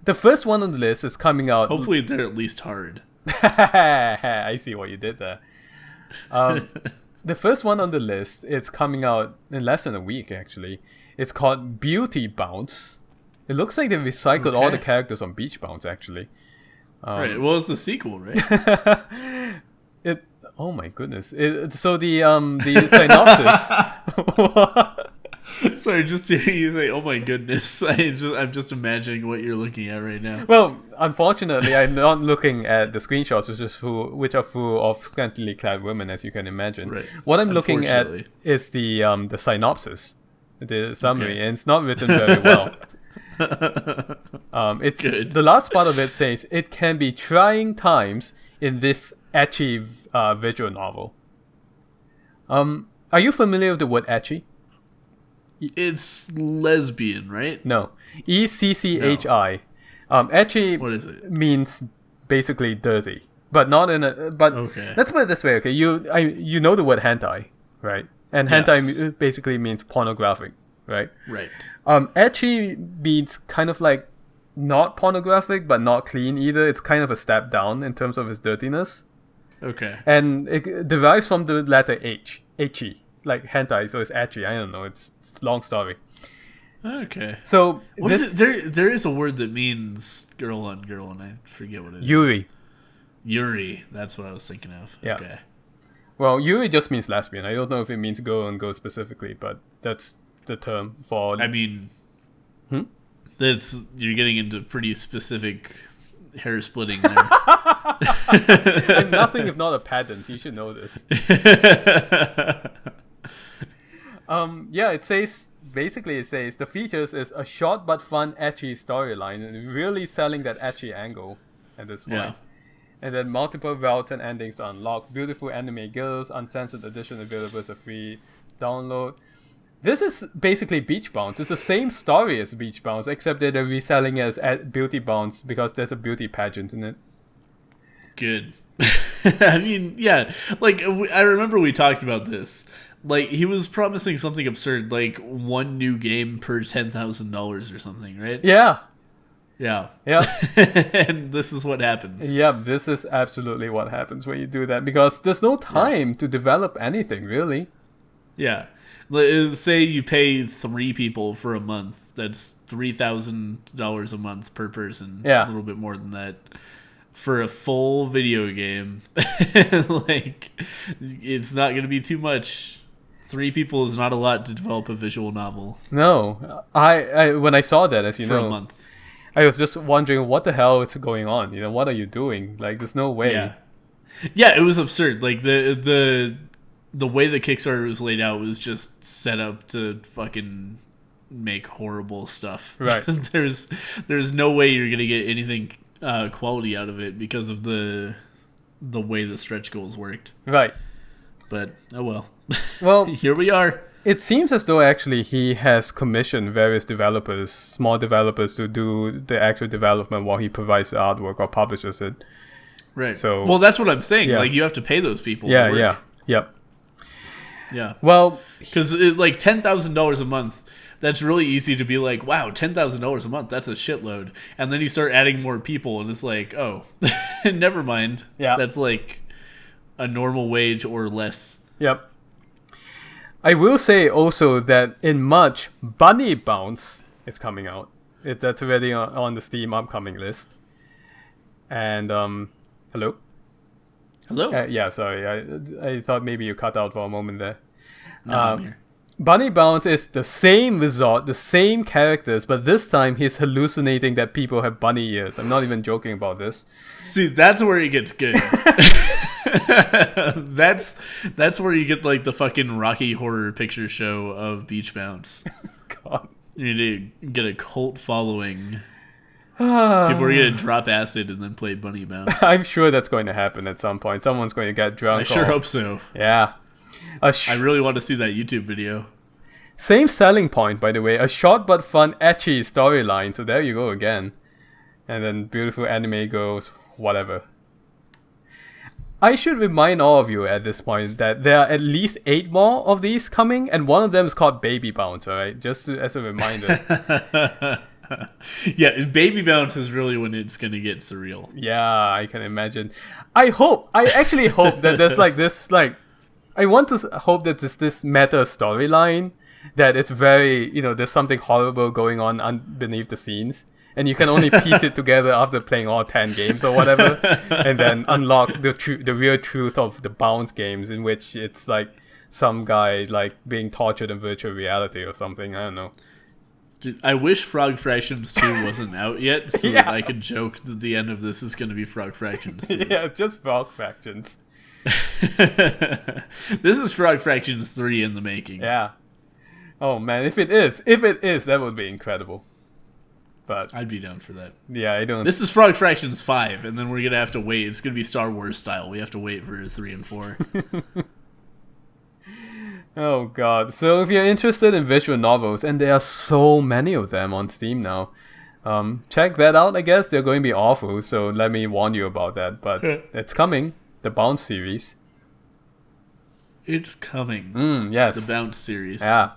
the first one on the list is coming out. Hopefully they're at least hard. I see what you did there. The first one on the list, it's coming out in less than a week, actually. It's called Beauty Bounce. It looks like they recycled all the characters on Beach Bounce, actually. Right. Well, it's a sequel, right? Oh my goodness. So the synopsis. Sorry, just to hear you say, "Oh my goodness," I'm just imagining what you're looking at right now. Well, unfortunately, I'm not looking at the screenshots, which are full of scantily clad women, as you can imagine. Right. What I'm looking at is the synopsis, the summary, and it's not written very well. It's good. The last part of it says it can be trying times in this ecchi visual novel. Are you familiar with the word ecchi? It's lesbian, right? No. ECCHI. Ecchi what is it? Means basically dirty. But not in a... But okay. Let's put it this way, okay? You know the word hentai, right? And hentai basically means pornographic, right? Right. Ecchi means kind of like not pornographic, but not clean either. It's kind of a step down in terms of its dirtiness. Okay. And it derives from the letter H. Ecchi. Like hentai, so it's ecchi. I don't know. It's a long story. Okay. So what is it? There is a word that means girl on girl, and I forget what it Yuri. is. Yuri. That's what I was thinking of. Yeah. Okay. Well, Yuri just means lesbian. I don't know if it means girl on girl specifically, but that's the term for... I mean... You're getting into pretty specific hair splitting there. I'm nothing if not a pedant. You should know this. It says... Basically, it says the features is a short but fun ecchi storyline and really selling that ecchi angle at this point. Yeah. And then multiple routes and endings to unlock. Beautiful anime girls, uncensored edition available as a free download. This is basically Beach Bounce. It's the same story as Beach Bounce, except that they're reselling it as Beauty Bounce because there's a beauty pageant in it. Good. I mean, yeah. Like, I remember we talked about this. Like, he was promising something absurd, like one new game per $10,000 or something, right? Yeah. Yeah. Yeah. And this is what happens. Yeah, this is absolutely what happens when you do that, because there's no time to develop anything, really. Yeah. Say you pay 3 people for a month. That's $3,000 a month per person. Yeah. A little bit more than that. For a full video game. Like, it's not going to be too much. 3 people is not a lot to develop a visual novel. No. I when I saw that, as you know, for a month, I was just wondering what the hell is going on. What are you doing? Like, there's no way. Yeah, it was absurd. Like, the way the Kickstarter was laid out was just set up to fucking make horrible stuff. Right. There's no way you're gonna get anything quality out of it because of the way the stretch goals worked. Right. But oh well. Well, here we are. It seems as though actually he has commissioned various developers, small developers, to do the actual development while he provides the artwork or publishes it. Right. So, well, that's what I'm saying. Yeah. Like, you have to pay those people. Yeah. to work. Yep. Yeah. Well, because like $10,000 a month, that's really easy to be like, wow, $10,000 a month, that's a shitload. And then you start adding more people, and it's like, oh, never mind. Yeah. That's like a normal wage or less. Yep. I will say also that in March, Bunny Bounce is coming out. That's already on the Steam upcoming list. And, hello? Hello? Yeah, sorry. I thought maybe you cut out for a moment there. No, I'm here. Bunny Bounce is the same resort, the same characters, but this time he's hallucinating that people have bunny ears. I'm not even joking about this. See, that's where it gets good. That's where you get like the fucking Rocky Horror Picture Show of Beach Bounce. God. You need to get a cult following. People are going to drop acid and then play Bunny Bounce. I'm sure that's going to happen at some point. Someone's going to get drunk. I sure hope so. Yeah. I really want to see that YouTube video. Same selling point, by the way. A short but fun, etchy storyline. So there you go again. And then beautiful anime girls, whatever. I should remind all of you at this point that there are at least 8 more of these coming, and one of them is called Baby Bounce, alright? Just as a reminder. Yeah, Baby Bounce is really when it's gonna get surreal. Yeah, I can imagine. I actually hope that there's I want to hope that there's this meta storyline, that it's very, there's something horrible going on beneath the scenes, and you can only piece it together after playing all 10 games or whatever, and then unlock the real truth of the Bounce games, in which it's like some guy like being tortured in virtual reality or something. I don't know. Dude, I wish Frog Fractions 2 wasn't out yet, so that I could joke that the end of this is going to be Frog Fractions 2. Yeah, just Frog Fractions. This is Frog Fractions 3 in the making. Yeah. Oh man, if it is, that would be incredible. But I'd be down for that. Yeah, I don't. This is Frog Fractions 5, and then we're gonna have to wait. It's gonna be Star Wars style. We have to wait for 3 and 4. Oh god. So if you're interested in visual novels, and there are so many of them on Steam now, check that out. I guess they're going to be awful, so let me warn you about that. But it's coming. The Bounce series. It's coming. Yes. The Bounce series. Yeah.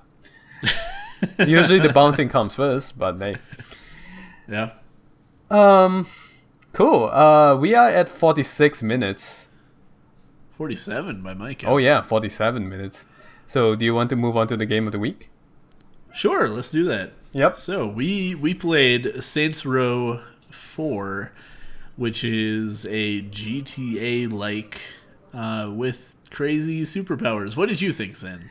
Usually the bouncing comes first, but hey. Yeah. Cool. We are at 46 minutes. 47 by my count. Oh yeah, 47 minutes. So do you want to move on to the game of the week? Sure, let's do that. Yep. So we played Saints Row 4, which is a GTA-like with crazy superpowers. What did you think, Zen?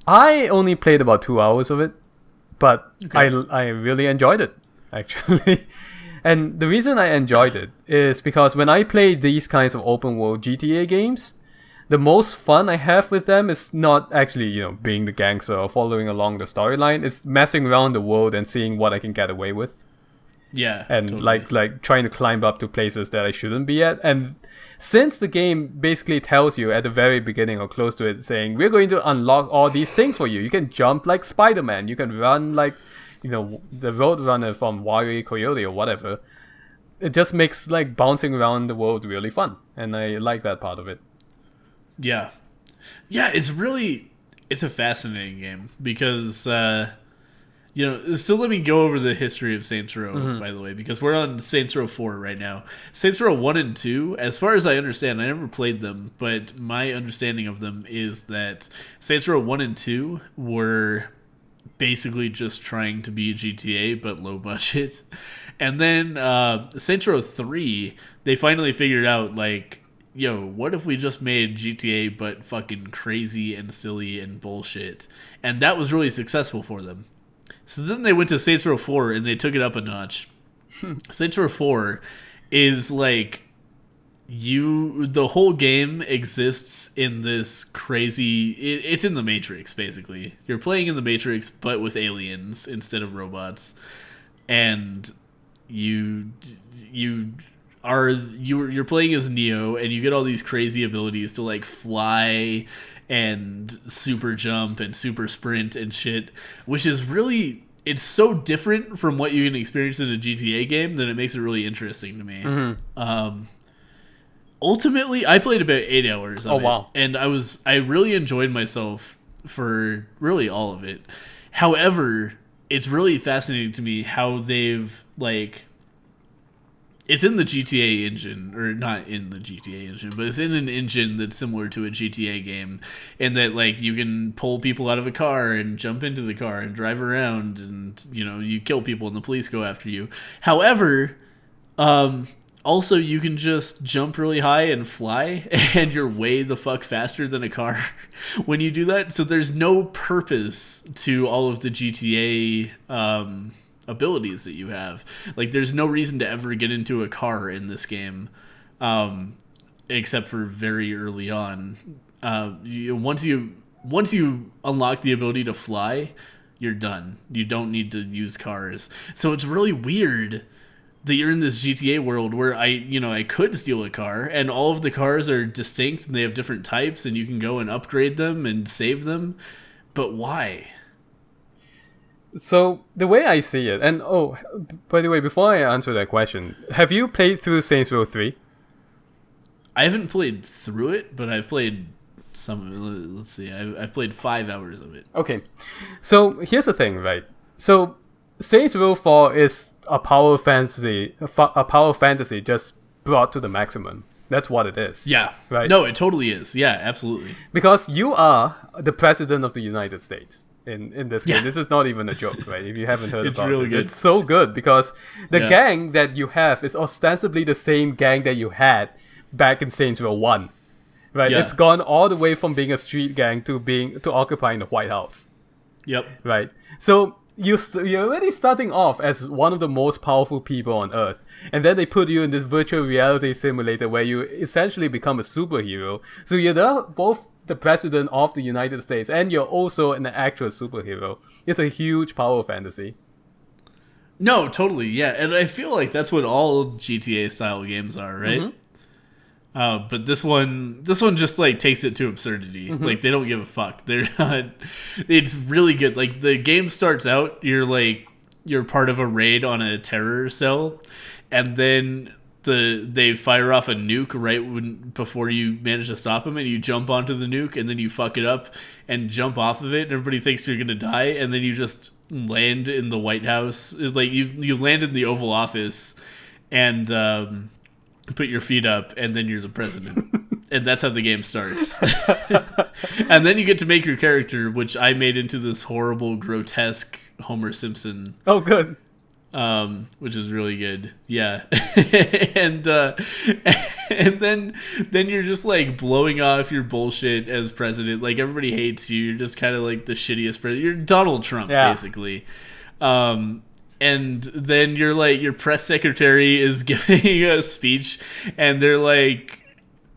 I only played about 2 hours of it, but I really enjoyed it, actually. And the reason I enjoyed it is because when I play these kinds of open world GTA games, the most fun I have with them is not actually, being the gangster or following along the storyline. It's messing around the world and seeing what I can get away with. Yeah. And totally. like trying to climb up to places that I shouldn't be at. And since the game basically tells you at the very beginning or close to it, saying, we're going to unlock all these things for you. You can jump like Spider-Man. You can run like, the Roadrunner from Wile E. Coyote or whatever. It just makes like bouncing around the world really fun. And I like that part of it. Yeah. Yeah, it's a fascinating game because, so let me go over the history of Saints Row, by the way, because we're on Saints Row 4 right now. Saints Row 1 and 2, as far as I understand, I never played them, but my understanding of them is that Saints Row 1 and 2 were basically just trying to be GTA, but low budget. And then Saints Row 3, they finally figured out, like, what if we just made GTA but fucking crazy and silly and bullshit? And that was really successful for them. So then they went to Saints Row 4 and they took it up a notch. Saints Row 4 is like the whole game exists in this crazy, it's in the Matrix basically. You're playing in the Matrix but with aliens instead of robots. And you're playing as Neo, and you get all these crazy abilities to like fly and super jump and super sprint and shit, which is really, it's so different from what you can experience in a GTA game that it makes it really interesting to me. Ultimately, I played about 8 hours of it, wow. and I really enjoyed myself for really all of it. However, it's really fascinating to me how they've like. It's in the GTA engine, or not in the GTA engine, but it's in an engine that's similar to a GTA game, in that like you can pull people out of a car and jump into the car and drive around, and you kill people and the police go after you. However, also you can just jump really high and fly, and you're way the fuck faster than a car when you do that. So there's no purpose to all of the GTA abilities that you have. Like, there's no reason to ever get into a car in this game, except for very early on. Once you unlock the ability to fly, you're done. You don't need to use cars. So it's really weird that you're in this GTA world where I could steal a car, and all of the cars are distinct and they have different types, and you can go and upgrade them and save them. But why? So the way I see it, and by the way, before I answer that question, have you played through Saints Row 3? I haven't played through it, but I've played some. Let's see, I've played 5 hours of it. Okay, so here's the thing, right? So Saints Row 4 is a power fantasy just brought to the maximum. That's what it is. Yeah. Right. No, it totally is. Yeah, absolutely. Because you are the president of the United States. In this game, this is not even a joke, right? If you haven't heard about really it, good. It's so good because the gang that you have is ostensibly the same gang that you had back in Saints Row 1, right? Yeah. It's gone all the way from being a street gang to occupying the White House. Yep. Right. So you're already starting off as one of the most powerful people on Earth, and then they put you in this virtual reality simulator where you essentially become a superhero. So you're both the president of the United States, and you're also an actual superhero. It's a huge power fantasy. No, totally, yeah, and I feel like that's what all GTA style games are, right? Mm-hmm. But this one just like takes it to absurdity. Mm-hmm. Like, they don't give a fuck. They're not. It's really good. Like, the game starts out, you're part of a raid on a terror cell, and then they fire off a nuke before you manage to stop them, and you jump onto the nuke, and then you fuck it up and jump off of it, and everybody thinks you're gonna die, and then you just land in the White House. It's like you land in the Oval Office and put your feet up, and then you're the president. And that's how the game starts. And then you get to make your character, which I made into this horrible, grotesque Homer Simpson. Oh, good. Which is really good, yeah. and then you're just like blowing off your bullshit as president. Like, everybody hates you. You're just kind of like the shittiest president. You're Donald Trump, basically. And then you're like, your press secretary is giving a speech, and they're like,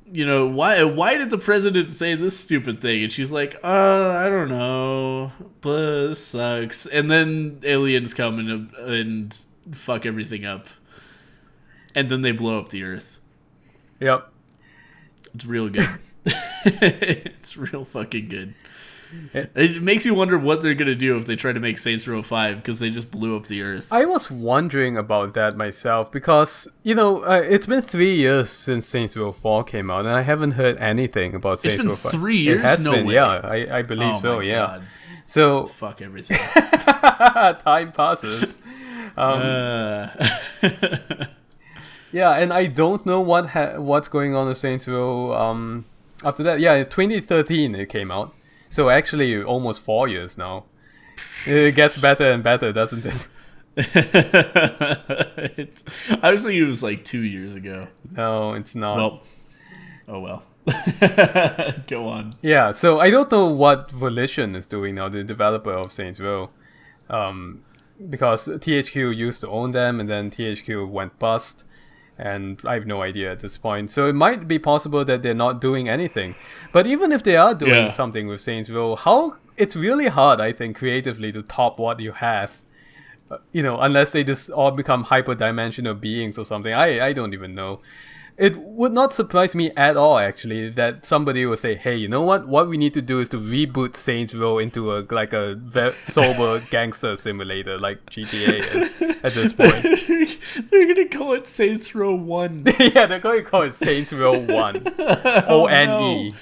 why did the president say this stupid thing? And she's like, I don't know, but this sucks. And then aliens come and fuck everything up. And then they blow up the Earth. Yep. It's real good. It's real fucking good. It makes you wonder what they're going to do if they try to make Saints Row 5, because they just blew up the Earth. I was wondering about that myself because, it's been 3 years since Saints Row 4 came out, and I haven't heard anything about Saints Row 5. It's been 3 years? It has no been, way. Yeah, I believe so, yeah. God. So fuck everything. Time passes. Yeah, and I don't know what's going on with Saints Row after that. Yeah, 2013 it came out. So actually, almost 4 years now. It gets better and better, doesn't it? I was thinking it was like 2 years ago. No, it's not. Well, oh well. Go on. Yeah, so I don't know what Volition is doing now, the developer of Saints Row. Because THQ used to own them, and then THQ went bust. And I have no idea at this point. So it might be possible that they're not doing anything. But even if they are doing something with Saints Row, it's really hard, I think, creatively to top what you have. Unless they just all become hyperdimensional beings or something. I don't even know. It would not surprise me at all, actually, that somebody will say, hey, you know what? What we need to do is to reboot Saints Row into a sober gangster simulator like GTA is at this point. They're going to call it Saints Row 1. Yeah, they're going to call it Saints Row 1. O-N-E.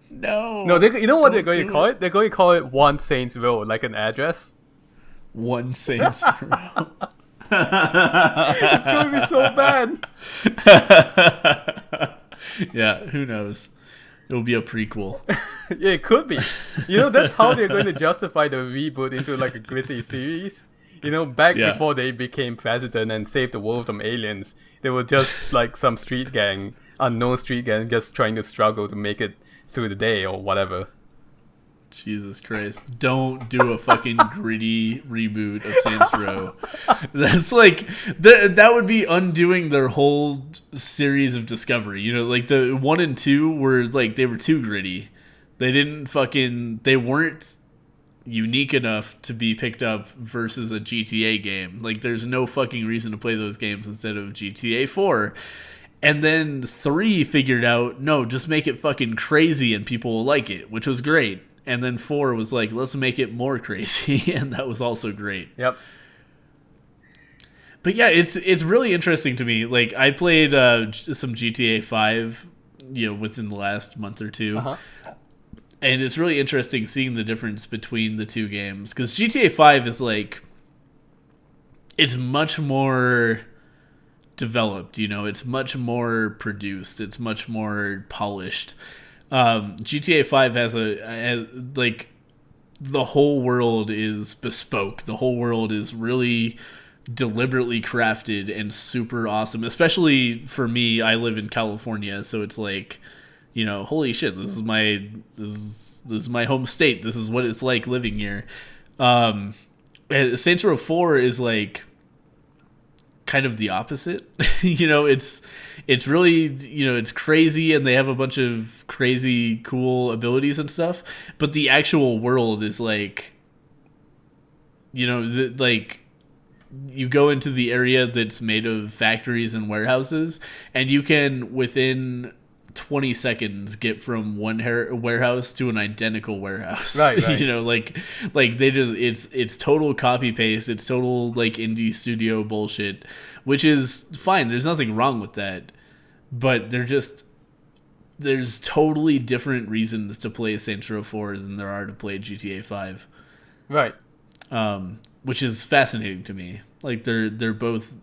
No. No, you know what they're going to call it? They're going to call it 1 Saints Row, like an address. one Saints Row. It's going to be so bad. Yeah, who knows? It'll be a prequel. Yeah, it could be. That's how they're going to justify the reboot into like a gritty series. Back before they became president and saved the world from aliens, they were just like some unknown street gang, just trying to struggle to make it through the day or whatever. Jesus Christ. Don't do a fucking gritty reboot of Saints Row. That's like, that would be undoing their whole series of Discovery. Like the 1 and 2 were like, they were too gritty. They weren't unique enough to be picked up versus a GTA game. Like there's no fucking reason to play those games instead of GTA 4. And then 3 figured out, no, just make it fucking crazy and people will like it, which was great. And then 4 was like, let's make it more crazy, and that was also great. Yep. But yeah, it's really interesting to me. Like I played some GTA 5, within the last month or two, and it's really interesting seeing the difference between the two games, because GTA 5 is like, it's much more developed. It's much more produced. It's much more polished. GTA 5 has the whole world is bespoke. The whole world is really deliberately crafted and super awesome. Especially for me, I live in California, so it's like, holy shit, this is my home state. This is what it's like living here. Saints Row 4 is like kind of the opposite. It's really, it's crazy, and they have a bunch of crazy cool abilities and stuff, but the actual world is like, like you go into the area that's made of factories and warehouses, and you can within 20 seconds get from one warehouse to an identical warehouse. Right. Like they just, it's total copy paste. It's total like indie studio bullshit, which is fine. There's nothing wrong with that, but there's totally different reasons to play Saints Row 4 than there are to play GTA 5. Right. Which is fascinating to me. Like they're both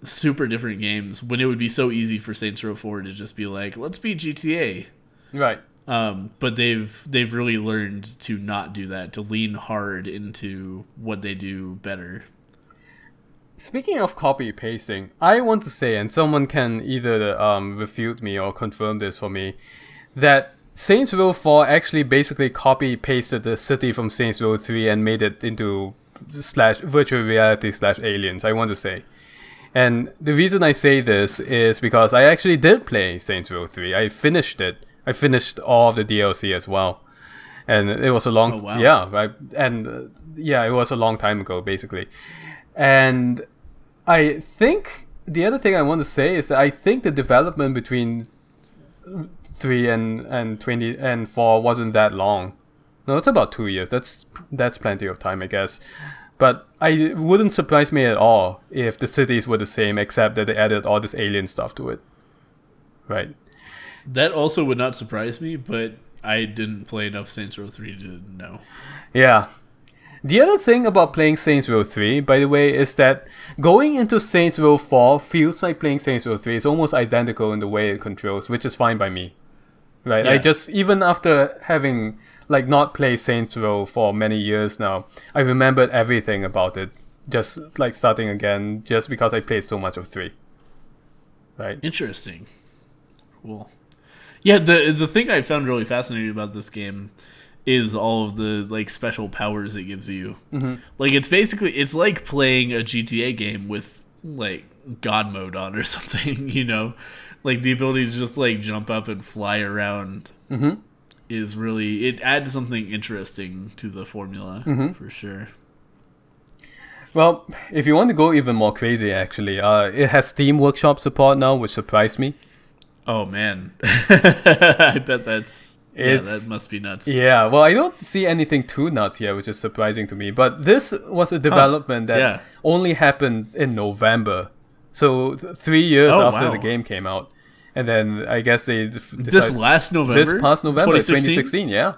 super different games, when it would be so easy for Saints Row 4 to just be like, let's be GTA. Right. But they've really learned to not do that, to lean hard into what they do better. Speaking of copy pasting, I want to say, and someone can either refute me or confirm this for me, that Saints Row 4 actually basically copy pasted the city from Saints Row 3 and made it into virtual reality /aliens, I want to say. And the reason I say this is because I actually did play Saints Row 3. I finished it. I finished all of the DLC as well. And it was a long... Oh, wow. Yeah, right. And it was a long time ago, basically. And I think the other thing I want to say is that I think the development between 3 and 4 wasn't that long. No, it's about 2 years. That's plenty of time, I guess. But it wouldn't surprise me at all if the cities were the same, except that they added all this alien stuff to it. Right. That also would not surprise me, but I didn't play enough Saints Row 3 to know. Yeah. The other thing about playing Saints Row 3, by the way, is that going into Saints Row 4 feels like playing Saints Row 3. It's almost identical in the way it controls, which is fine by me. Right? Yeah. I just, even after having not played Saints Row for many years now, I remembered everything about it, just starting again, just because I played so much of 3. Right? Interesting. Cool. Yeah, the thing I found really fascinating about this game is all of the special powers it gives you. Mm-hmm. It's like playing a GTA game with God mode on or something, like the ability to just jump up and fly around. Mm-hmm. Is really, it adds something interesting to the formula. Mm-hmm. For sure. Well, if you want to go even more crazy, actually, it has Steam Workshop support now, which surprised me. Oh man, I bet that must be nuts. Yeah, well, I don't see anything too nuts here, which is surprising to me. But this was a development that only happened in November, so 3 years after the game came out. And then I guess they this last November? This past November, 2016, yeah.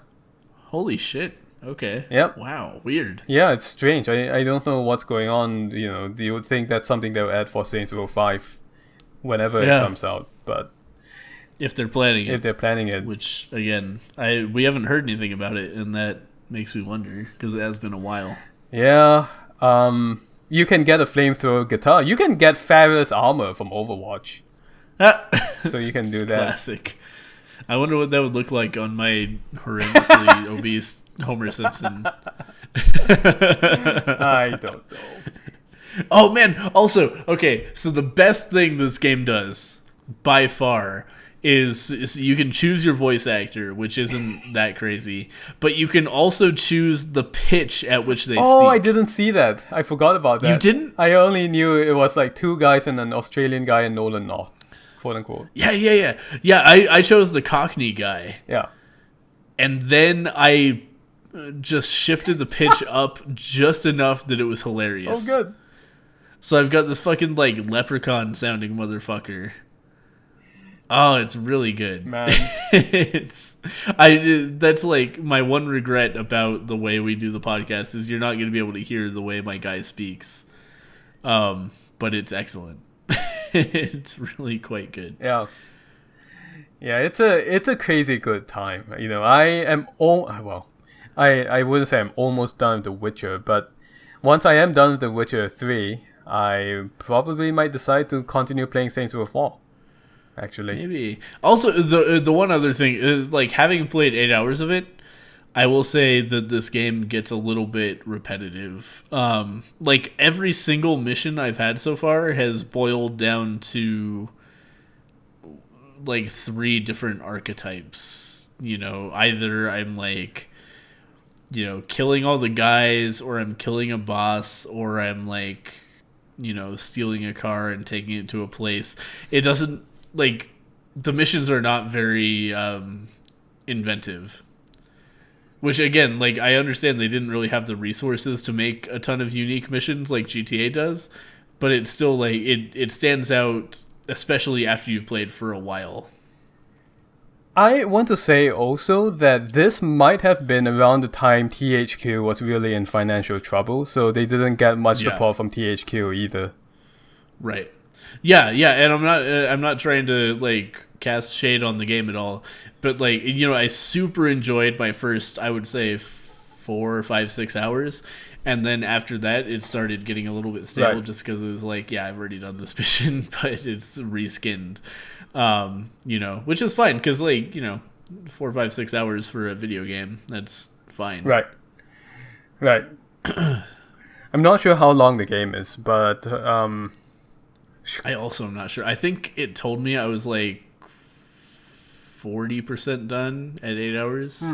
Holy shit. Okay. Yep. Wow. Weird. Yeah, it's strange. I don't know what's going on. You would think that's something they'll add for Saints Row 5 whenever it comes out, but if they're planning it, which again, we haven't heard anything about it, and that makes me wonder because it has been a while. Yeah. You can get a flamethrower guitar. You can get fabulous armor from Overwatch. So you can do that. Classic. I wonder what that would look like on my horrendously obese Homer Simpson. I don't know. Oh man, also, okay, so the best thing this game does, by far, is you can choose your voice actor, which isn't that crazy, but you can also choose the pitch at which they speak. Oh, I didn't see that. I forgot about that. You didn't? I only knew it was like two guys and an Australian guy in Nolan North, quote unquote. Yeah, I chose the Cockney guy. Yeah. And then I just shifted the pitch up just enough that it was hilarious. Oh, good. So I've got this fucking, like, leprechaun sounding motherfucker. Oh, it's really good. Man. That's like my one regret about the way we do the podcast is you're not going to be able to hear the way my guy speaks. But it's excellent. It's really quite good. Yeah. Yeah, it's a crazy good time. I am I wouldn't say I'm almost done with The Witcher, but once I am done with The Witcher 3, I probably might decide to continue playing Saints Row 4. Actually, maybe. Also, the one other thing is, like, having played 8 hours of it, I will say that this game gets a little bit repetitive. Like, every single mission I've had so far has boiled down to, like, 3 different archetypes. Either I'm, like, killing all the guys, or I'm killing a boss, or I'm, like, stealing a car and taking it to a place. It doesn't, like, the missions are not very inventive. Which, again, like, I understand they didn't really have the resources to make a ton of unique missions like GTA does, but it's still, like, it stands out, especially after you've played for a while. I want to say also that this might have been around the time THQ was really in financial trouble, so they didn't get much support from THQ either. Right. Yeah, and I'm not trying to, like, cast shade on the game at all, but, like, I super enjoyed my first, I would say, 4, 5, 6 hours, and then after that it started getting a little bit stale, just because it was like, yeah, I've already done this mission, but it's reskinned, which is fine, because, like, 4, 5, 6 hours for a video game, that's fine. Right. I'm not sure how long the game is, but I also am not sure. I think it told me I was like 40% done at 8 hours.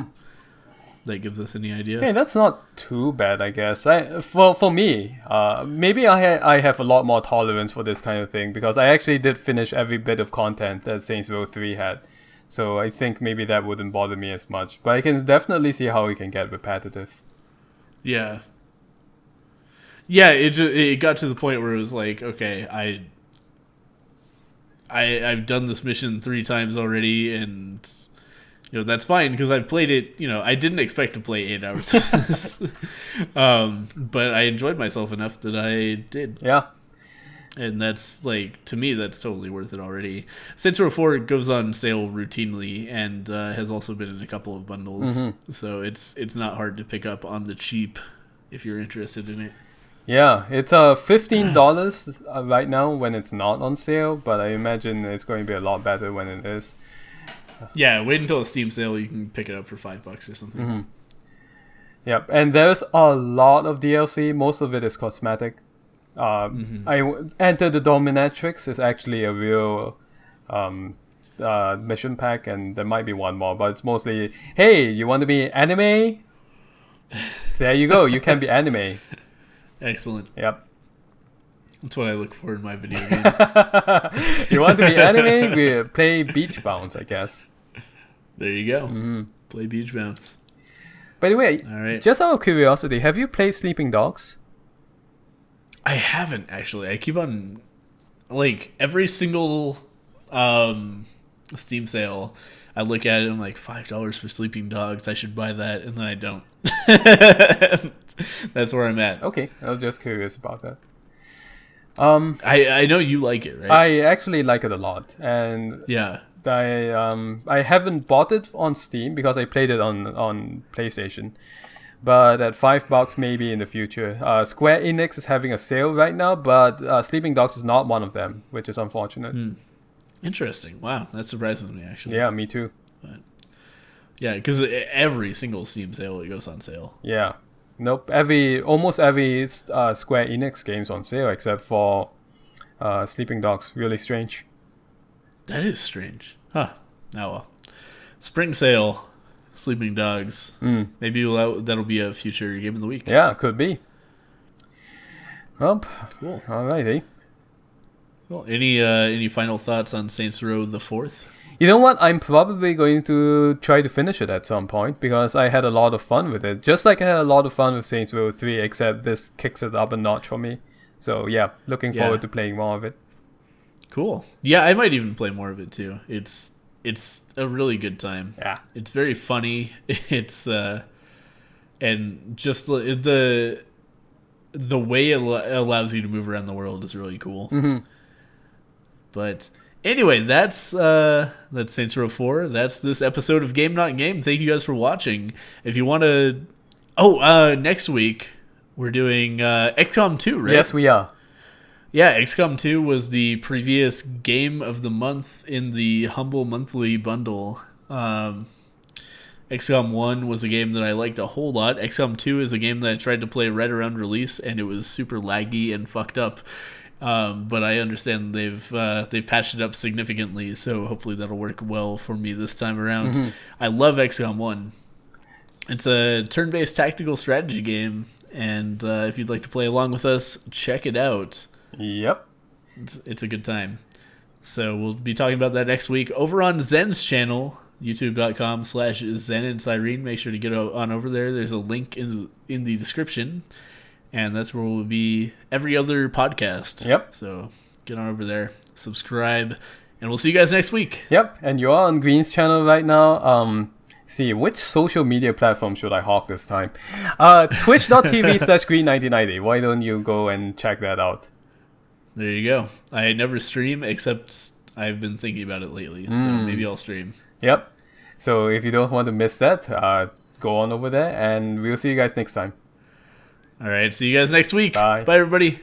That gives us any idea? Hey, that's not too bad, I guess. For me, maybe I have a lot more tolerance for this kind of thing, because I actually did finish every bit of content that Saints Row 3 had. So I think maybe that wouldn't bother me as much. But I can definitely see how it can get repetitive. Yeah. Yeah, it got to the point where it was like, okay, I've done this mission 3 times already, and that's fine, because I've played it. I didn't expect to play 8 hours of this, but I enjoyed myself enough that I did. Yeah, and that's, like, to me, that's totally worth it already. Saints Row 4 goes on sale routinely, and has also been in a couple of bundles, so it's not hard to pick up on the cheap if you're interested in it. Yeah, it's $15 right now when it's not on sale, but I imagine it's going to be a lot better when it is. Yeah, wait until a Steam sale. You can pick it up for $5 or something. Yep, and there's a lot of DLC. Most of it is cosmetic. Enter the Dominatrix is actually a real mission pack, and there might be one more, but it's mostly, hey, you want to be anime? There you go. You can be anime. Excellent. Yep. That's what I look for in my video games. You want to be anime? We play Beach Bounce, I guess. There you go. Play Beach Bounce. By the way, all right. Just out of curiosity, have you played Sleeping Dogs? I haven't, actually. I keep on, like, every single Steam sale, I look at it and I'm like, $5 for Sleeping Dogs. I should buy that, and then I don't. That's where I'm at. Okay, I was just curious about that. I know you like it, right? I actually like it a lot, and yeah. I haven't bought it on Steam because I played it on PlayStation. But at $5 maybe in the future. Square Enix is having a sale right now, but Sleeping Dogs is not one of them, which is unfortunate. Interesting. Wow, that surprises me actually. Yeah, me too. But, yeah, because every single Steam sale it goes on sale. Yeah. Nope. Almost every Square Enix game's on sale except for Sleeping Dogs. Really strange. That is strange. Huh. Now, well. Spring sale. Sleeping Dogs. Maybe that'll be a future game of the week. Yeah, could be. Well, cool. Alrighty. Well, any final thoughts on Saints Row the 4th? You know what? I'm probably going to try to finish it at some point because I had a lot of fun with it. Just like I had a lot of fun with Saints Row 3, except this kicks it up a notch for me. So yeah, looking forward to playing more of it. Cool. Yeah, I might even play more of it too. It's a really good time. Yeah. It's very funny. It's and just the way it allows you to move around the world is really cool. But anyway, that's Saints Row 4. That's this episode of Game Not Game. Thank you guys for watching. If you want to next week we're doing XCOM 2, right? Yes, we are. Yeah, XCOM 2 was the previous game of the month in the Humble Monthly bundle. XCOM 1 was a game that I liked a whole lot. XCOM 2 is a game that I tried to play right around release, and it was super laggy and fucked up. But I understand they've patched it up significantly, so hopefully that'll work well for me this time around. I love XCOM 1. It's a turn-based tactical strategy game, and if you'd like to play along with us, check it out. Yep. It's a good time. So we'll be talking about that next week over on Zen's channel, youtube.com/Zen and Cyrene. Make sure to get on over there. There's a link in the description, and that's where we'll be every other podcast. Yep. So get on over there, subscribe, and we'll see you guys next week. Yep. And you're on Green's channel right now. See, which social media platform should I hawk this time? Twitch.tv/Green1990. Why don't you go and check that out? There you go. I never stream, except I've been thinking about it lately, so maybe I'll stream. Yep. So if you don't want to miss that, go on over there, and we'll see you guys next time. All right, see you guys next week. Bye. Bye, everybody.